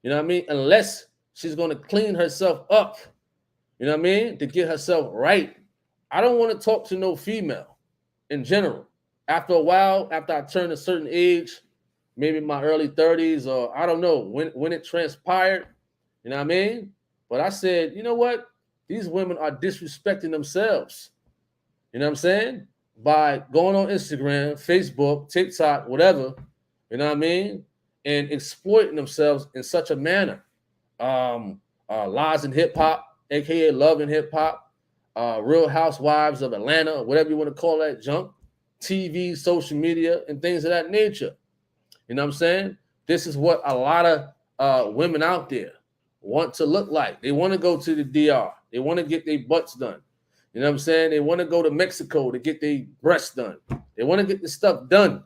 You know what I mean? Unless she's going to clean herself up. You know what I mean? To get herself right. I don't want to talk to no female in general. After a while, after I turned a certain age, maybe my early 30s, or I don't know when it transpired, you know what I mean? But I said, you know what? These women are disrespecting themselves. You know what I'm saying? By going on Instagram, Facebook, TikTok, whatever, you know what I mean? And exploiting themselves in such a manner. Lies in hip hop, aka Love and Hip Hop, Real Housewives of Atlanta, whatever you want to call that junk, TV, social media, and things of that nature. You know what I'm saying? This is what a lot of women out there want to look like. They want to go to the DR. They want to get their butts done. You know what I'm saying? They want to go to Mexico to get their breasts done. They want to get this stuff done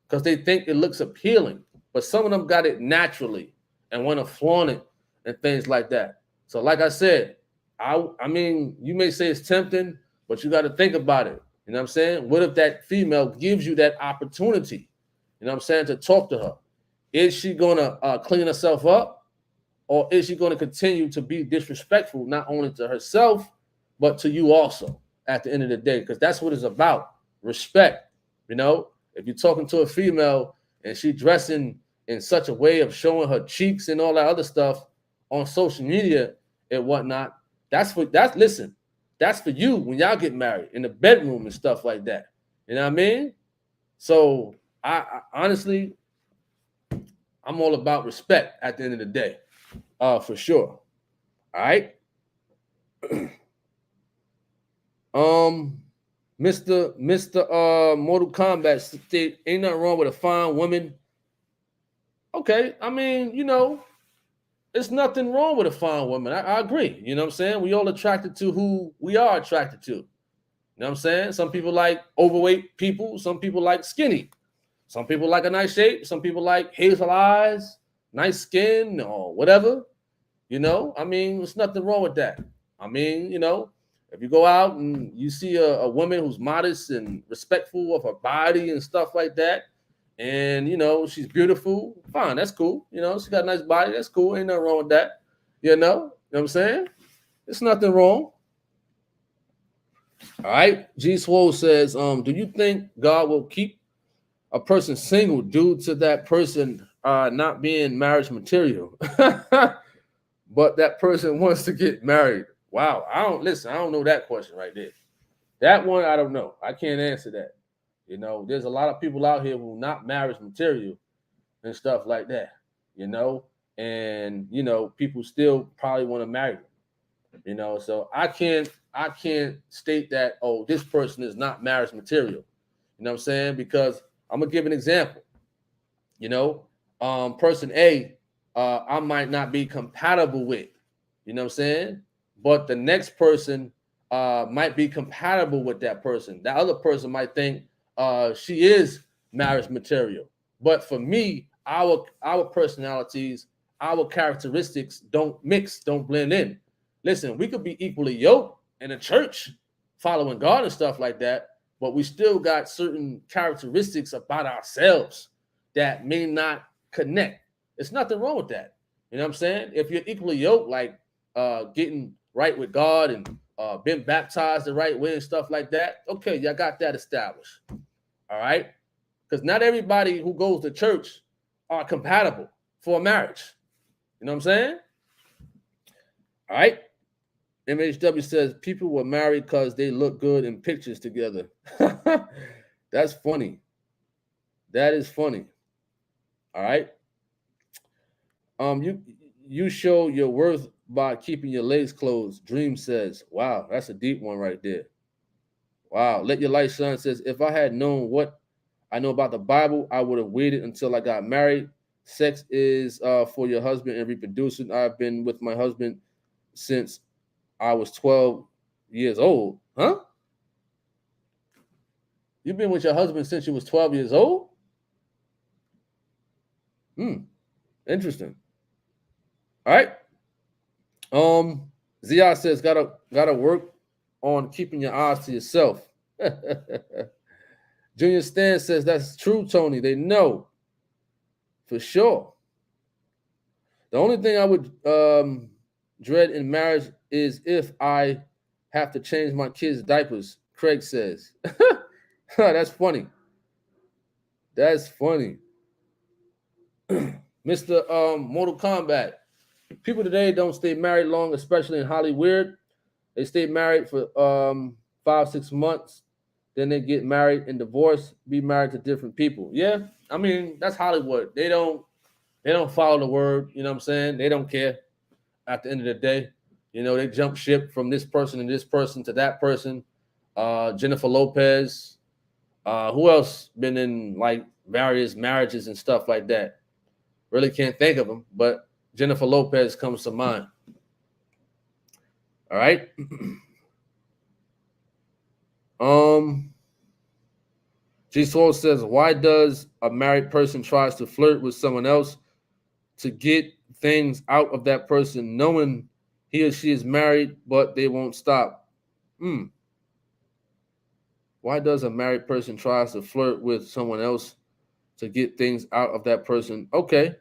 because they think it looks appealing. But some of them got it naturally and want to flaunt it and things like that. So like I said, I mean, you may say it's tempting, but you got to think about it. You know what I'm saying? What if that female gives you that opportunity, you know what I'm saying, to talk to her? Is she going to clean herself up, or is she going to continue to be disrespectful, not only to herself, but to you also at the end of the day, because that's what it's about. Respect. You know, if you're talking to a female and she dressing in such a way of showing her cheeks and all that other stuff on social media and whatnot, that's for you when y'all get married in the bedroom and stuff like that. You know what I mean? So I honestly, I'm all about respect at the end of the day, for sure. All right. Mr. Mortal Kombat state, ain't nothing wrong with a fine woman. Okay, I mean, it's nothing wrong with a fine woman. I agree. You know what I'm saying? We all attracted to who we are attracted to. You know what I'm saying? Some people like overweight people. Some people like skinny. Some people like a nice shape. Some people like hazel eyes, nice skin, or whatever. I mean, there's nothing wrong with that. I mean, if you go out and you see a woman who's modest and respectful of her body and stuff like that, and she's beautiful, fine, that's cool. She got a nice body, that's cool. Ain't nothing wrong with that. You know what I'm saying? There's nothing wrong. All right. G Swole says, do you think God will keep a person single due to that person not being marriage material? But that person wants to get married. Wow. I don't know that question right there. That one, I don't know. I can't answer that. There's a lot of people out here who are not marriage material and stuff like that, and people still probably want to marry them, so I can't state that, oh, this person is not marriage material. You know what I'm saying? Because I'm gonna give an example. Person A, I might not be compatible with, you know what I'm saying? But the next person might be compatible with that person. That other person might think she is marriage material. But for me, our personalities, our characteristics don't mix, don't blend in. Listen, we could be equally yoked in a church, following God and stuff like that, but we still got certain characteristics about ourselves that may not connect. There's nothing wrong with that. You know what I'm saying? If you're equally yoked, like getting right with God and been baptized the right way and stuff like that, okay, y'all got that established. All right? Because not everybody who goes to church are compatible for a marriage. You know what I'm saying? All right? MHW says people were married because they look good in pictures together. That's funny. That is funny. All right. You show your worth by keeping your legs closed. Dream says, wow, that's a deep one right there. Wow. Let Your Light Shine says, if I had known what I know about the Bible, I would have waited until I got married. Sex is for your husband and reproducing. I've been with my husband since I was 12 years old. Huh? You've been with your husband since you was 12 years old? Interesting. All right. Zia says gotta work on keeping your eyes to yourself. Junior Stan says that's true, Tony. They know for sure. The only thing I would dread in marriage is if I have to change my kids' diapers, Craig says. That's funny. That's funny. Mr. Mortal Kombat. People today don't stay married long, especially in Hollywood. They stay married for 5-6 months. Then they get married and divorce, be married to different people. Yeah, I mean, that's Hollywood. They don't follow the word, you know what I'm saying? They don't care at the end of the day. They jump ship from this person and this person to that person. Jennifer Lopez. Who else been in like various marriages and stuff like that? Really can't think of them, but Jennifer Lopez comes to mind. All right. G Soul says, why does a married person tries to flirt with someone else to get things out of that person, knowing he or she is married, but they won't stop? Why does a married person tries to flirt with someone else to get things out of that person? Okay.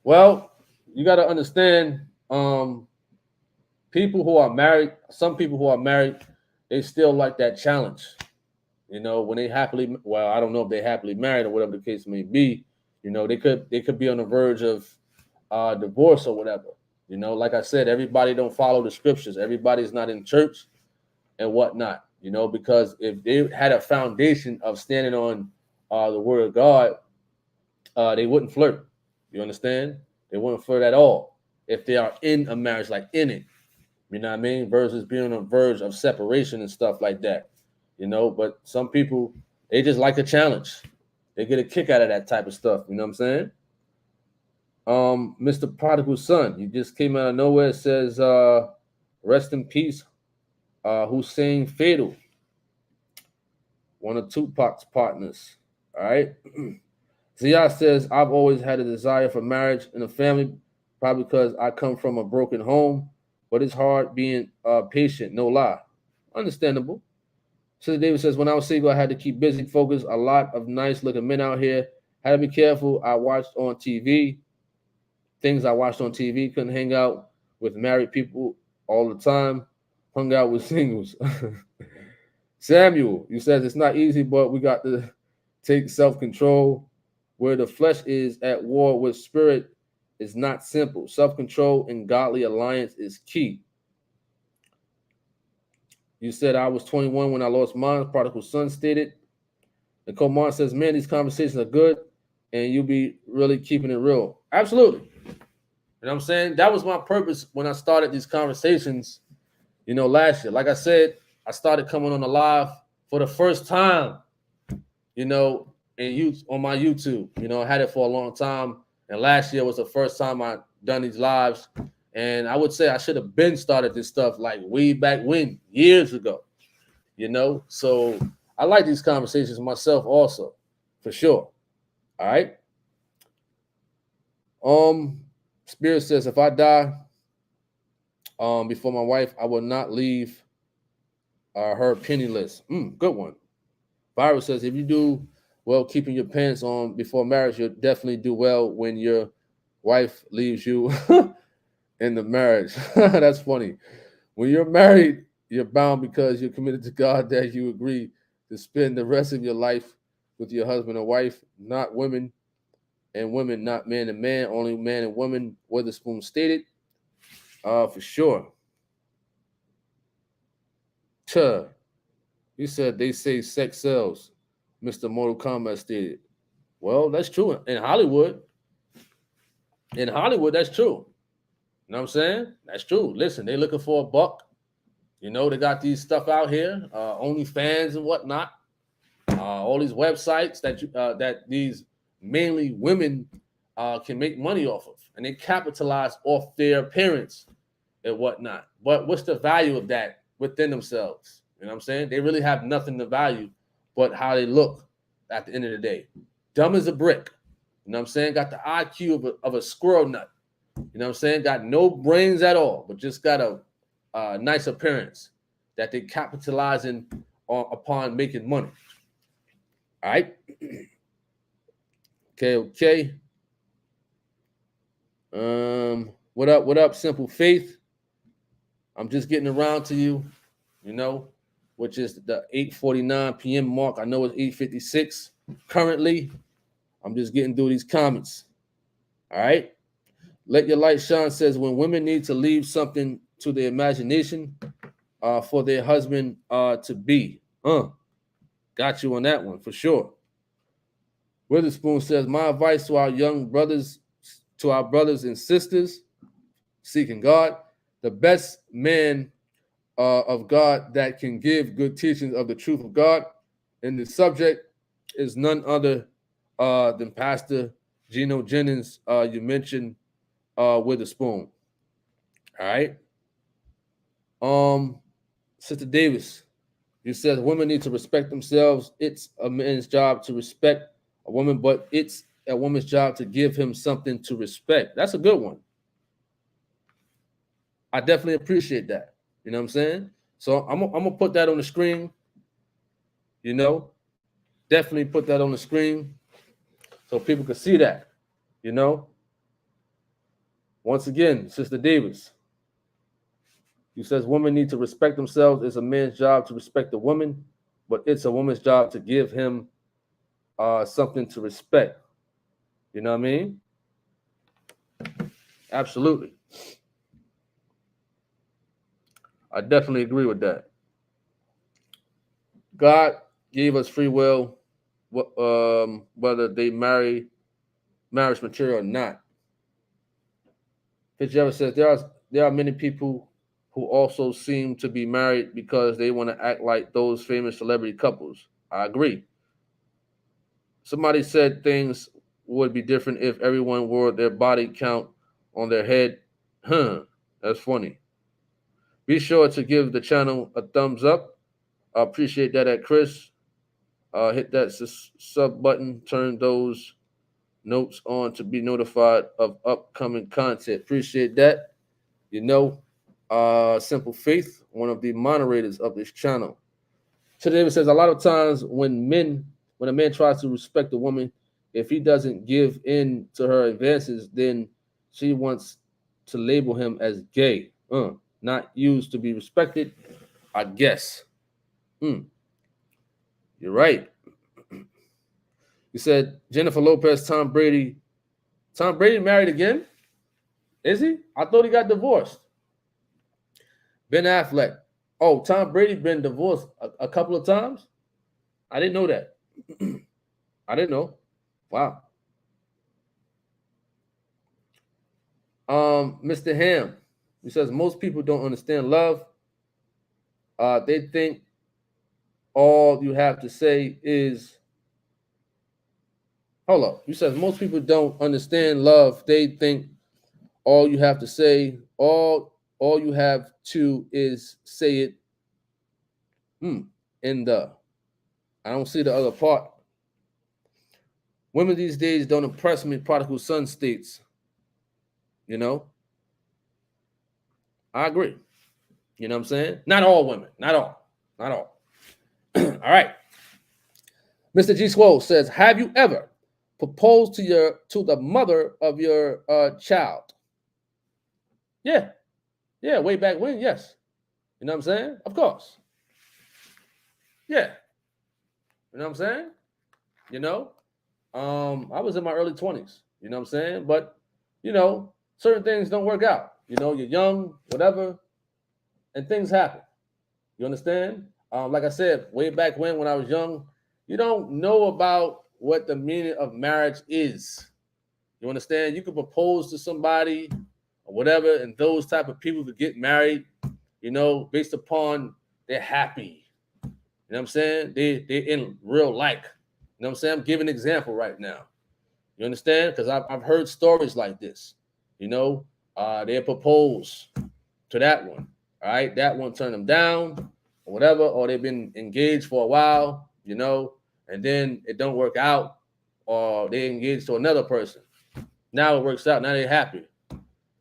Well, you got to understand, people who are married, some people who are married, they still like that challenge. You know, when they happily, well, I don't know if they happily married or whatever the case may be. You know, they could be on the verge of divorce or whatever. You know, like I said, everybody don't follow the scriptures. Everybody's not in church and whatnot. You know, because if they had a foundation of standing on the word of God, they wouldn't flirt. You understand? They wouldn't flirt at all if they are in a marriage, like in it. You know what I mean? Versus being on the verge of separation and stuff like that. You know, but some people, they just like a challenge. They get a kick out of that type of stuff. You know what I'm saying? Mr. Prodigal Son, he just came out of nowhere. It says, rest in peace, Hussein Fatal, one of Tupac's partners. All right. Zia says, I've always had a desire for marriage and a family, probably because I come from a broken home, but it's hard being patient, no lie. Understandable. Sister David says, when I was single, I had to keep busy, focused. A lot of nice looking men out here. Had to be careful. I watched on TV. Things I watched on TV. Couldn't hang out with married people all the time. Hung out with singles. Samuel, you says it's not easy, but we got to take self-control. Where the flesh is at war with spirit is not simple. Self-control and godly alliance is key. You said I was 21 when I lost mine. Prodigal Son stated. Nicole Martin says, man, these conversations are good and you'll be really keeping it real. Absolutely. You know what I'm saying? That was my purpose when I started these conversations, you know, last year. Like I said, I started coming on the live for the first time, you know, on my YouTube. You know, I had it for a long time. And last year was the first time I done these lives. And I would say I should have been started this stuff like way back when, years ago, you know? So I like these conversations myself also, for sure. All right. Spirit says, if I die before my wife, I will not leave her penniless. Good one. Virus says, if you do well keeping your pants on before marriage, you'll definitely do well when your wife leaves you in the marriage. That's funny. When you're married, you're bound because you're committed to God that you agree to spend the rest of your life with your husband or wife, not women and women, not man and man, only man and woman, Witherspoon stated. For sure. You said they say sex sells, Mr. Mortal Kombat stated. Well, that's true. In Hollywood, that's true. You know what I'm saying? That's true. Listen, they're looking for a buck. You know, they got these stuff out here, OnlyFans and whatnot. All these websites that these mainly women can make money off of, and they capitalize off their appearance and whatnot. But what's the value of that within themselves? You know what I'm saying? They really have nothing to value but how they look at the end of the day. Dumb as a brick. You know what I'm saying? Got the IQ of a squirrel nut. You know what I'm saying? Got no brains at all, but just got a nice appearance that they capitalizing upon making money. All right. Okay. What up, Simple Faith? I'm just getting around to you, you know, which is the 8:49 p.m. mark. I know it's 8:56 currently. I'm just getting through these comments. All right. Let Your Light Shine says, when women need to leave something to their imagination for their husband to be. Got you on that one for sure. Witherspoon says, my advice to our brothers and sisters seeking God, the best man of God that can give good teachings of the truth of God in the subject is none other than Pastor Geno Jennings. You mentioned Witherspoon. All right. Sister Davis, you said women need to respect themselves. It's a man's job to respect a woman, but it's a woman's job to give him something to respect. That's a good one. I definitely appreciate that. You know what I'm saying? So I'm gonna put that on the screen. You know, definitely put that on the screen so people can see that. You know, once again, Sister Davis. He says women need to respect themselves. It's a man's job to respect a woman, but it's a woman's job to give him something to respect. You know what I mean? Absolutely. I definitely agree with that. God gave us free will, whether they marry marriage material or not. Fitzgerald says there are many people who also seem to be married because they want to act like those famous celebrity couples. I agree. Somebody said things would be different if everyone wore their body count on their head. Huh, that's funny. Be sure to give the channel a thumbs up. I appreciate that at Chris. Hit that sub button, turn those notes on to be notified of upcoming content. Appreciate that. You know, Simple Faith, one of the moderators of this channel. So David says a lot of times when a man tries to respect a woman, if he doesn't give in to her advances, then she wants to label him as gay. Not used to be respected, I guess. You're right. You said Jennifer Lopez, Tom Brady. Tom Brady married again? Is he? I thought he got divorced. Ben Affleck. Oh, Tom Brady been divorced a couple of times? I didn't know that. I didn't know. Wow. Mr. Ham, he says most people don't understand love. They think all you have to say is hold up. He says most people don't understand love. They think all you have to say, all you have to is say it. In the I don't see the other part. Women these days don't impress me, Prodigal Son states. You know? I agree. You know what I'm saying? Not all women. Not all. Not all. All right. Mr. G Swole says, have you ever proposed to the mother of your child? Yeah. Yeah, way back when, yes. You know what I'm saying? Of course. Yeah. You know what I'm saying? You know? I was in my early 20s, you know what I'm saying? But, certain things don't work out. You're young, whatever, and things happen. You understand? Like I said, way back when I was young, you don't know about what the meaning of marriage is. You understand? You could propose to somebody or whatever, and those type of people could get married, based upon they're happy. You know what I'm saying? They're in real like. You know what I'm saying? I'm giving an example right now. You understand? Because I've heard stories like this. They propose to that one. All right, that one turned them down or whatever, or they've been engaged for a while, and then it don't work out, or they engaged to another person. Now it works out. Now they're happy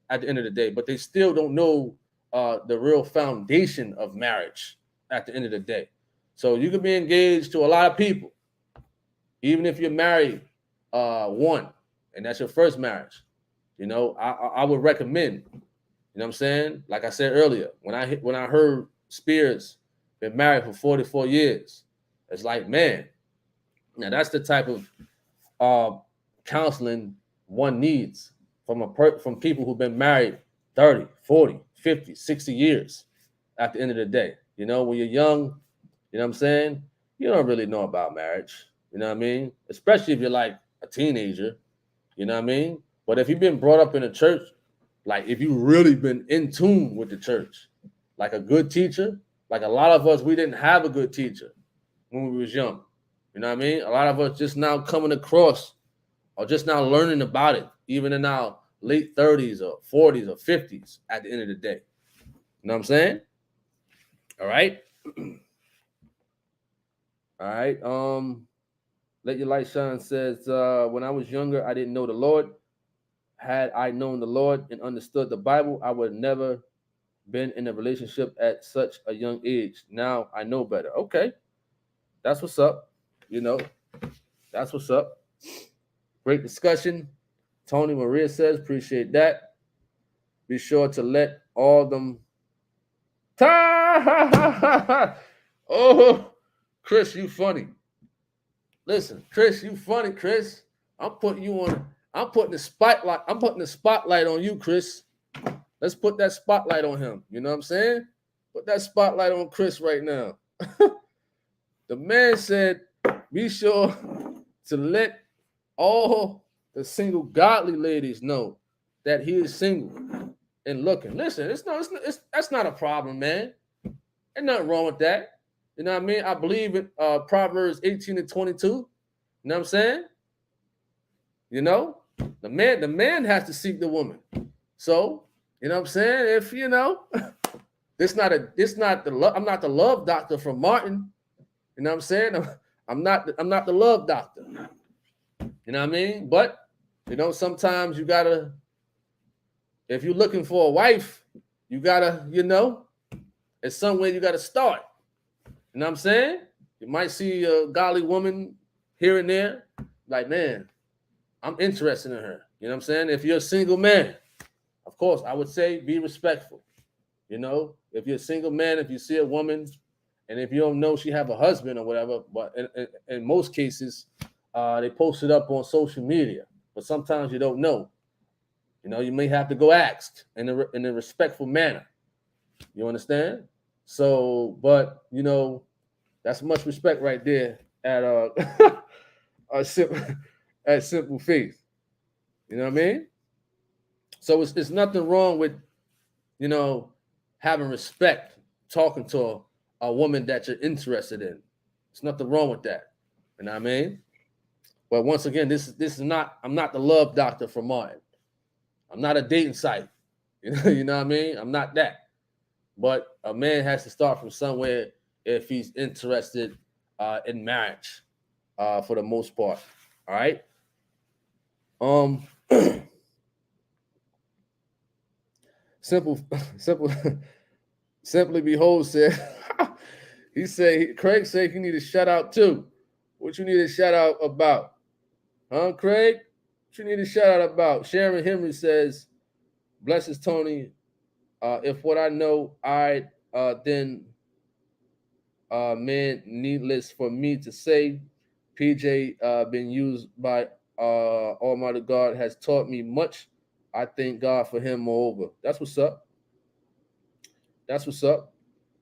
at the end of the day, but they still don't know the real foundation of marriage at the end of the day. So you could be engaged to a lot of people, even if you're married one, and that's your first marriage. I would recommend. You know what I'm saying? Like I said earlier, when I heard Spears been married for 44 years, it's like, man, now that's the type of counseling one needs from people who've been married 30, 40, 50, 60 years at the end of the day. When you're young, you know what I'm saying? You don't really know about marriage. You know what I mean? Especially if you're like a teenager. You know what I mean? But if you've been brought up in a church, like if you really been in tune with the church, like a good teacher, like a lot of us, we didn't have a good teacher when we was young. You know what I mean? A lot of us just now coming across or just now learning about it, even in our late 30s or 40s or 50s at the end of the day. You know what I'm saying? All right. All right. Let Your Light Shine says, when I was younger, I didn't know the Lord. Had I known the Lord and understood the Bible, I would have never been in a relationship at such a young age. Now I know better. Okay. That's what's up. That's what's up. Great discussion. Tony Maria says, appreciate that. Be sure to let all them Oh, Chris, you funny. Listen, Chris, you funny, Chris. I'm putting you on. I'm putting the spotlight. I'm putting the spotlight on you, Chris. Let's put that spotlight on him. You know what I'm saying? Put that spotlight on Chris right now. The man said, "Be sure to let all the single godly ladies know that he is single and looking." Listen, that's not a problem, man. Ain't nothing wrong with that. You know what I mean? I believe in Proverbs 18 and 22. You know what I'm saying? You know, the man has to seek the woman. So, you know what I'm saying? If you know, I'm not the love doctor from Martin. You know what I'm saying? I'm not the love doctor. You know what I mean? But you know, sometimes you gotta, if you're looking for a wife, you gotta, you know, it's somewhere you gotta start. You know what I'm saying? You might see a godly woman here and there, like, man, I'm interested in her. You know what I'm saying? If you're a single man, of course, I would say be respectful. You know, if you're a single man, if you see a woman, and if you don't know she have a husband or whatever, but in most cases, they post it up on social media. But sometimes you don't know. You know, you may have to go ask in a respectful manner. You understand? So, but you know, that's much respect right there at at Simple Faith. You know what I mean? So it's nothing wrong with, you know, having respect, talking to a woman that you're interested in. There's nothing wrong with that. You know what I mean? But once again, this is not, I'm not the love doctor for Martin. I'm not a dating site. You know what I mean? I'm not that. But a man has to start from somewhere if he's interested in marriage, for the most part. All right. Simple, simple, simply behold said. He said, Craig said he need a shout out too. What you need a shout out about? Huh, Craig? What you need a shout out about? Sharon Henry says, blesses Tony. If what I know, then man, needless for me to say, PJ been used by Almighty God, has taught me much. I thank God for him moreover. That's what's up. That's what's up.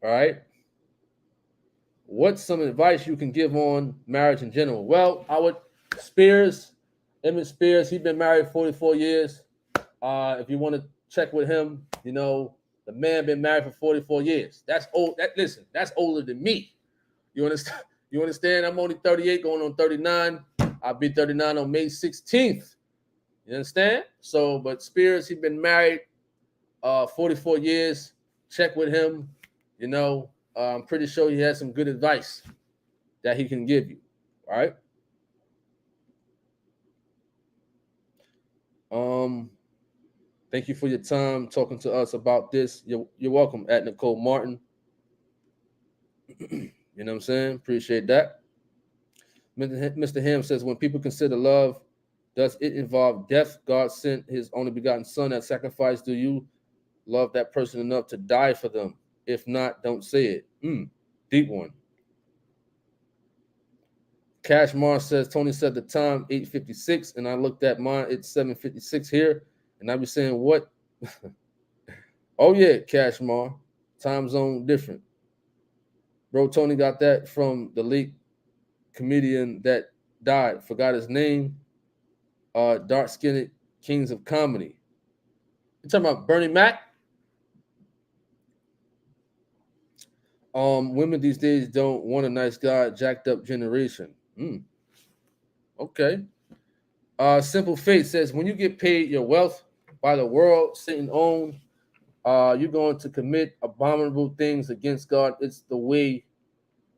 All right. What's some advice you can give on marriage in general? Well, Emmett Spears, he's been married 44 years. If you want to check with him, you know, the man been married for 44 years. That's old. Listen, that's older than me. You understand? You understand? I'm only 38, going on 39. I'll be 39 on May 16th. You understand? So, but Spears, he's been married 44 years. Check with him. You know, I'm pretty sure he has some good advice that he can give you. All right. Thank you for your time talking to us about this. You're welcome, at Nicole Martin. You know what I'm saying? Appreciate that. Mr. Ham says, when people consider love, does it involve death? God sent his only begotten son as sacrifice. Do you love that person enough to die for them? If not, don't say it. Deep one. Cash Mars says, Tony said the time 8:56, and I looked at mine, it's 7:56 here, and I be saying, what? Oh yeah, Cash Mar. Time zone different. Bro, Tony got that from the late comedian that died. Forgot his name. Dark-skinned Kings of Comedy. You talking about Bernie Mac? Women these days don't want a nice guy, jacked up generation. Okay. Simple Faith says, when you get paid your wealth by the world, sitting on, you're going to commit abominable things against God. It's the way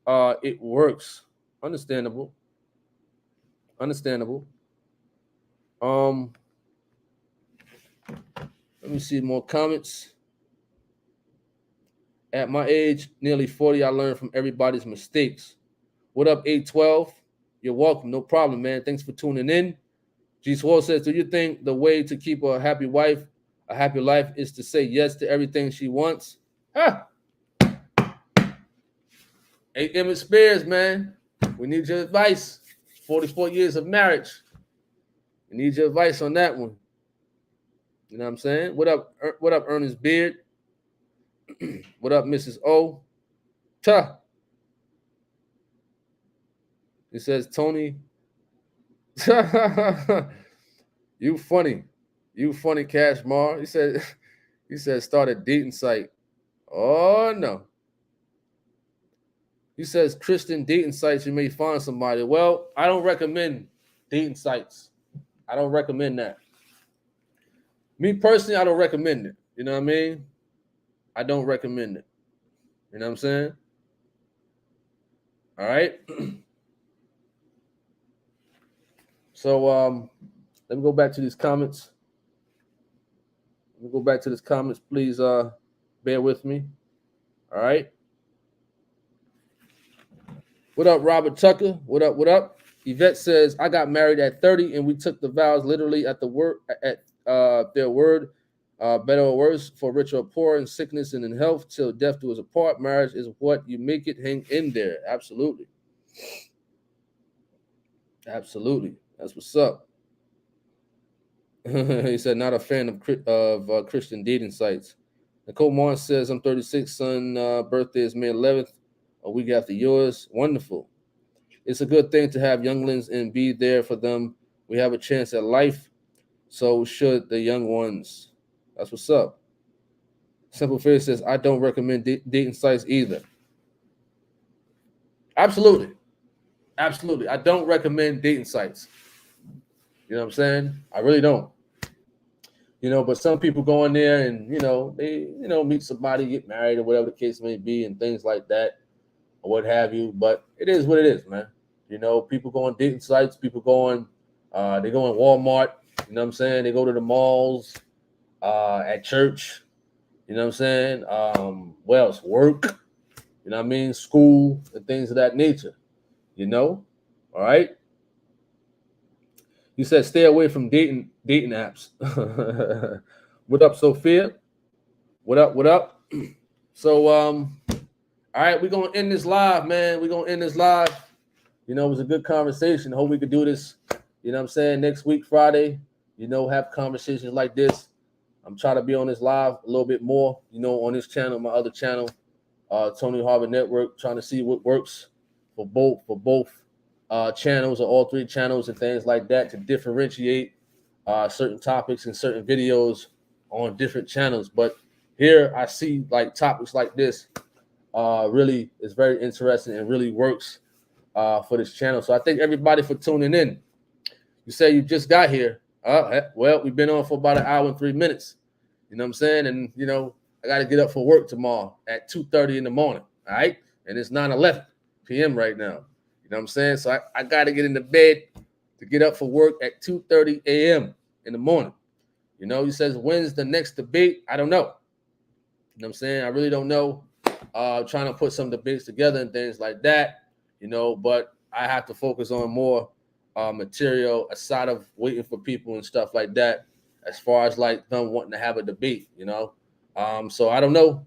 it works. Understandable. Understandable. Let me see more comments. At my age, nearly 40, I learned from everybody's mistakes. What up, 812? You're welcome. No problem, man. Thanks for tuning in. G Swole says, do you think the way to keep a happy wife, a happy life, is to say yes to everything she wants? Hey, Emmett Spears, man, we need your advice. 44 years of marriage. We need your advice on that one. You know what I'm saying? What up, Ernest Beard? What up, Mrs. O? Tuh. He says, Tony, you funny. You funny, Cashmar. He said, start a dating site. Oh, no. He says, Christian dating sites, you may find somebody. Well, I don't recommend dating sites. I don't recommend that. Me personally, I don't recommend it. You know what I mean? I don't recommend it. You know what I'm saying? All right. So let me go back to these comments. Let me go back to these comments. Please bear with me. All right. What up, Robert Tucker? What up? What up? Yvette says, I got married at 30 and we took the vows literally at the word at their word, better or worse, for rich or poor, in sickness and in health, till death do us apart. Marriage is what you make it. Hang in there. Absolutely. Absolutely. That's what's up. He said, not a fan of Christian dating sites. Nicole Mars says, I'm 36, son, birthday is May 11th, a week after yours. Wonderful. It's a good thing to have younglings and be there for them. We have a chance at life, so should the young ones. That's what's up. Simple Face says, I don't recommend dating sites either. Absolutely. Absolutely. I don't recommend dating sites. You know what I'm saying? I really don't. But some people go in there and, they, meet somebody, get married or whatever the case may be and things like that or what have you. But it is what it is, man. People go on dating sites, people go on, they go in Walmart, you know what I'm saying? They go to the malls, at church, you know what I'm saying? What else? Work, you know what I mean? School and things of that nature, all right? You said stay away from dating apps. What up, Sophia? What up? What up? So, all right, we're gonna end this live, man. We're gonna end this live. It was a good conversation. Hope we could do this, you know what I'm saying, next week, Friday, have conversations like this. I'm trying to be on this live a little bit more, on this channel, my other channel, Tony Harvin Network, trying to see what works for both channels or all three channels and things like that to differentiate certain topics and certain videos on different channels. But here I see like topics like this really is very interesting and really works for this channel. So I thank everybody for tuning in. You say you just got here. Well, we've been on for about an hour and 3 minutes. You know what I'm saying? And, I got to get up for work tomorrow at 2:30 in the morning. All right. And it's 9:11 p.m. right now. You know what I'm saying? So I got to get into bed to get up for work at 2:30 a.m. in the morning. He says, when's the next debate? I don't know. You know what I'm saying? I really don't know. Trying to put some debates together and things like that, but I have to focus on more material aside of waiting for people and stuff like that, as far as like them wanting to have a debate, so I don't know,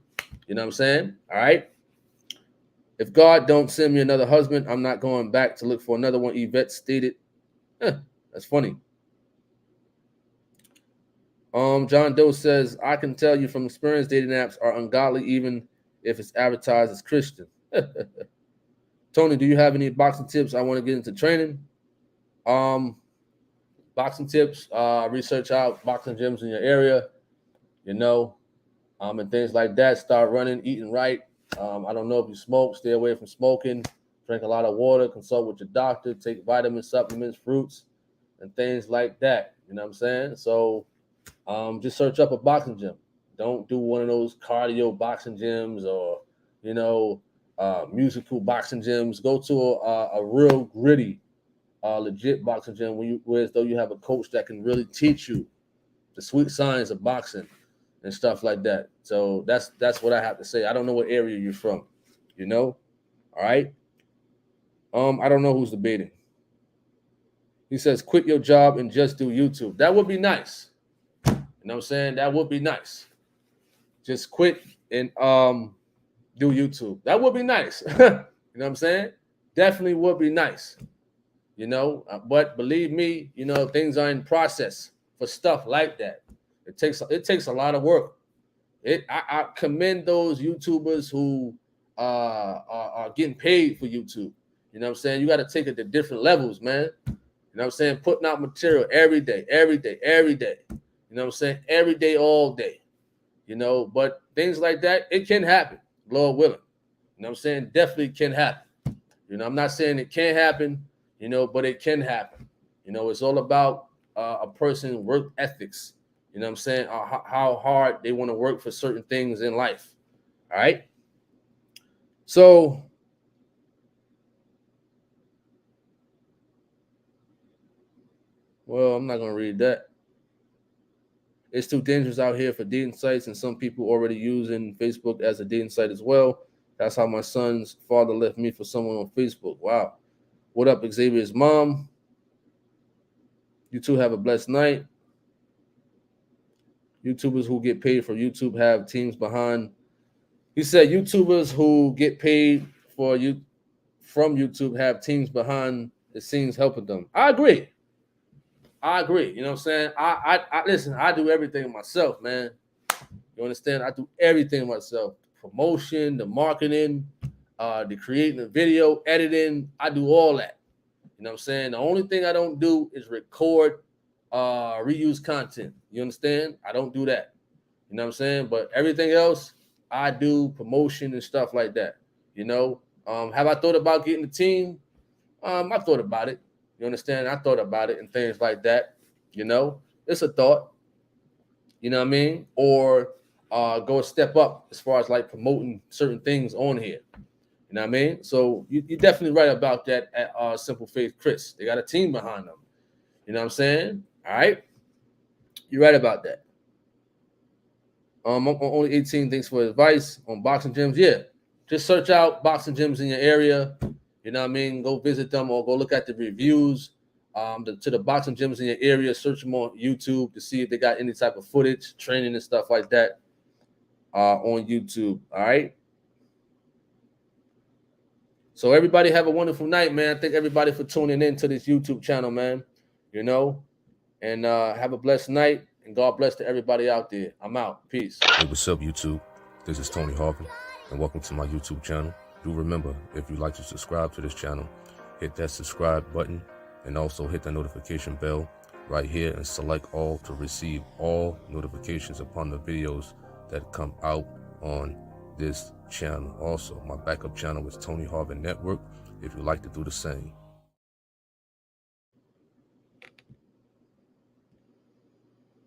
you know what I'm saying? All right. If God don't send me another husband, I'm not going back to look for another one, Yvette stated. That's funny. John Doe says, I can tell you from experience, dating apps are ungodly even if it's advertised as Christian. Tony, do you have any boxing tips? I want to get into training. Boxing tips, research out boxing gyms in your area, and things like that. Start running, eating right. I don't know if you smoke, stay away from smoking, drink a lot of water, consult with your doctor, take vitamin supplements, fruits, and things like that. You know what I'm saying? So just search up a boxing gym. Don't do one of those cardio boxing gyms or, musical boxing gyms. Go to a real gritty, legit boxing gym where as though you have a coach that can really teach you the sweet science of boxing and stuff like that. So that's what I have to say. I don't know what area you're from, all right? I don't know who's debating. He says, quit your job and just do YouTube. That would be nice. You know what I'm saying? That would be nice. Just quit and do YouTube. That would be nice. You know what I'm saying? Definitely would be nice. But believe me, things are in process for stuff like that. It takes a lot of work. I commend those YouTubers who are getting paid for YouTube. You know what I'm saying? You got to take it to different levels, man. You know what I'm saying? Putting out material every day, every day, every day. You know what I'm saying? Every day, all day. But things like that, it can happen, Lord willing. You know what I'm saying? Definitely can happen. I'm not saying it can't happen, but it can happen. It's all about a person's work ethics. You know what I'm saying? How hard they want to work for certain things in life. All right. So, well, I'm not going to read that. It's too dangerous out here for dating sites, and some people already using Facebook as a dating site as well. That's how my son's father left me for someone on Facebook. Wow. What up, Xavier's mom? You two have a blessed night. YouTubers who get paid for YouTube have teams behind. He said YouTubers who get paid for you from YouTube have teams behind the scenes helping them. I agree. You know what I'm saying? I listen, I do everything myself, man. You understand? I do everything myself. The promotion, the marketing, the creating the video, editing. I do all that. You know what I'm saying? The only thing I don't do is record reuse content. You understand? I don't do that. You know what I'm saying? But everything else, I do promotion and stuff like that. Have I thought about getting a team? I thought about it. You understand? I thought about it and things like that. It's a thought. You know what I mean? Or go a step up as far as like promoting certain things on here. You know what I mean? So you're definitely right about that at Simple Faith Chris. They got a team behind them. You know what I'm saying? All right. You're right about that. I'm only 18. Thanks for advice on boxing gyms. Yeah. Just search out boxing gyms in your area. You know what I mean? Go visit them or go look at the reviews to the boxing gyms in your area. Search them on YouTube to see if they got any type of footage, training and stuff like that on YouTube. All right. So everybody have a wonderful night, man. Thank everybody for tuning in to this YouTube channel, man. And have a blessed night. And God bless to everybody out there. I'm out. Peace. Hey, what's up, YouTube? This is Tony Harvin, and welcome to my YouTube channel. Do remember, if you'd like to subscribe to this channel, hit that subscribe button and also hit the notification bell right here and select all to receive all notifications upon the videos that come out on this channel. Also, my backup channel is Tony Harvin Network if you'd like to do the same.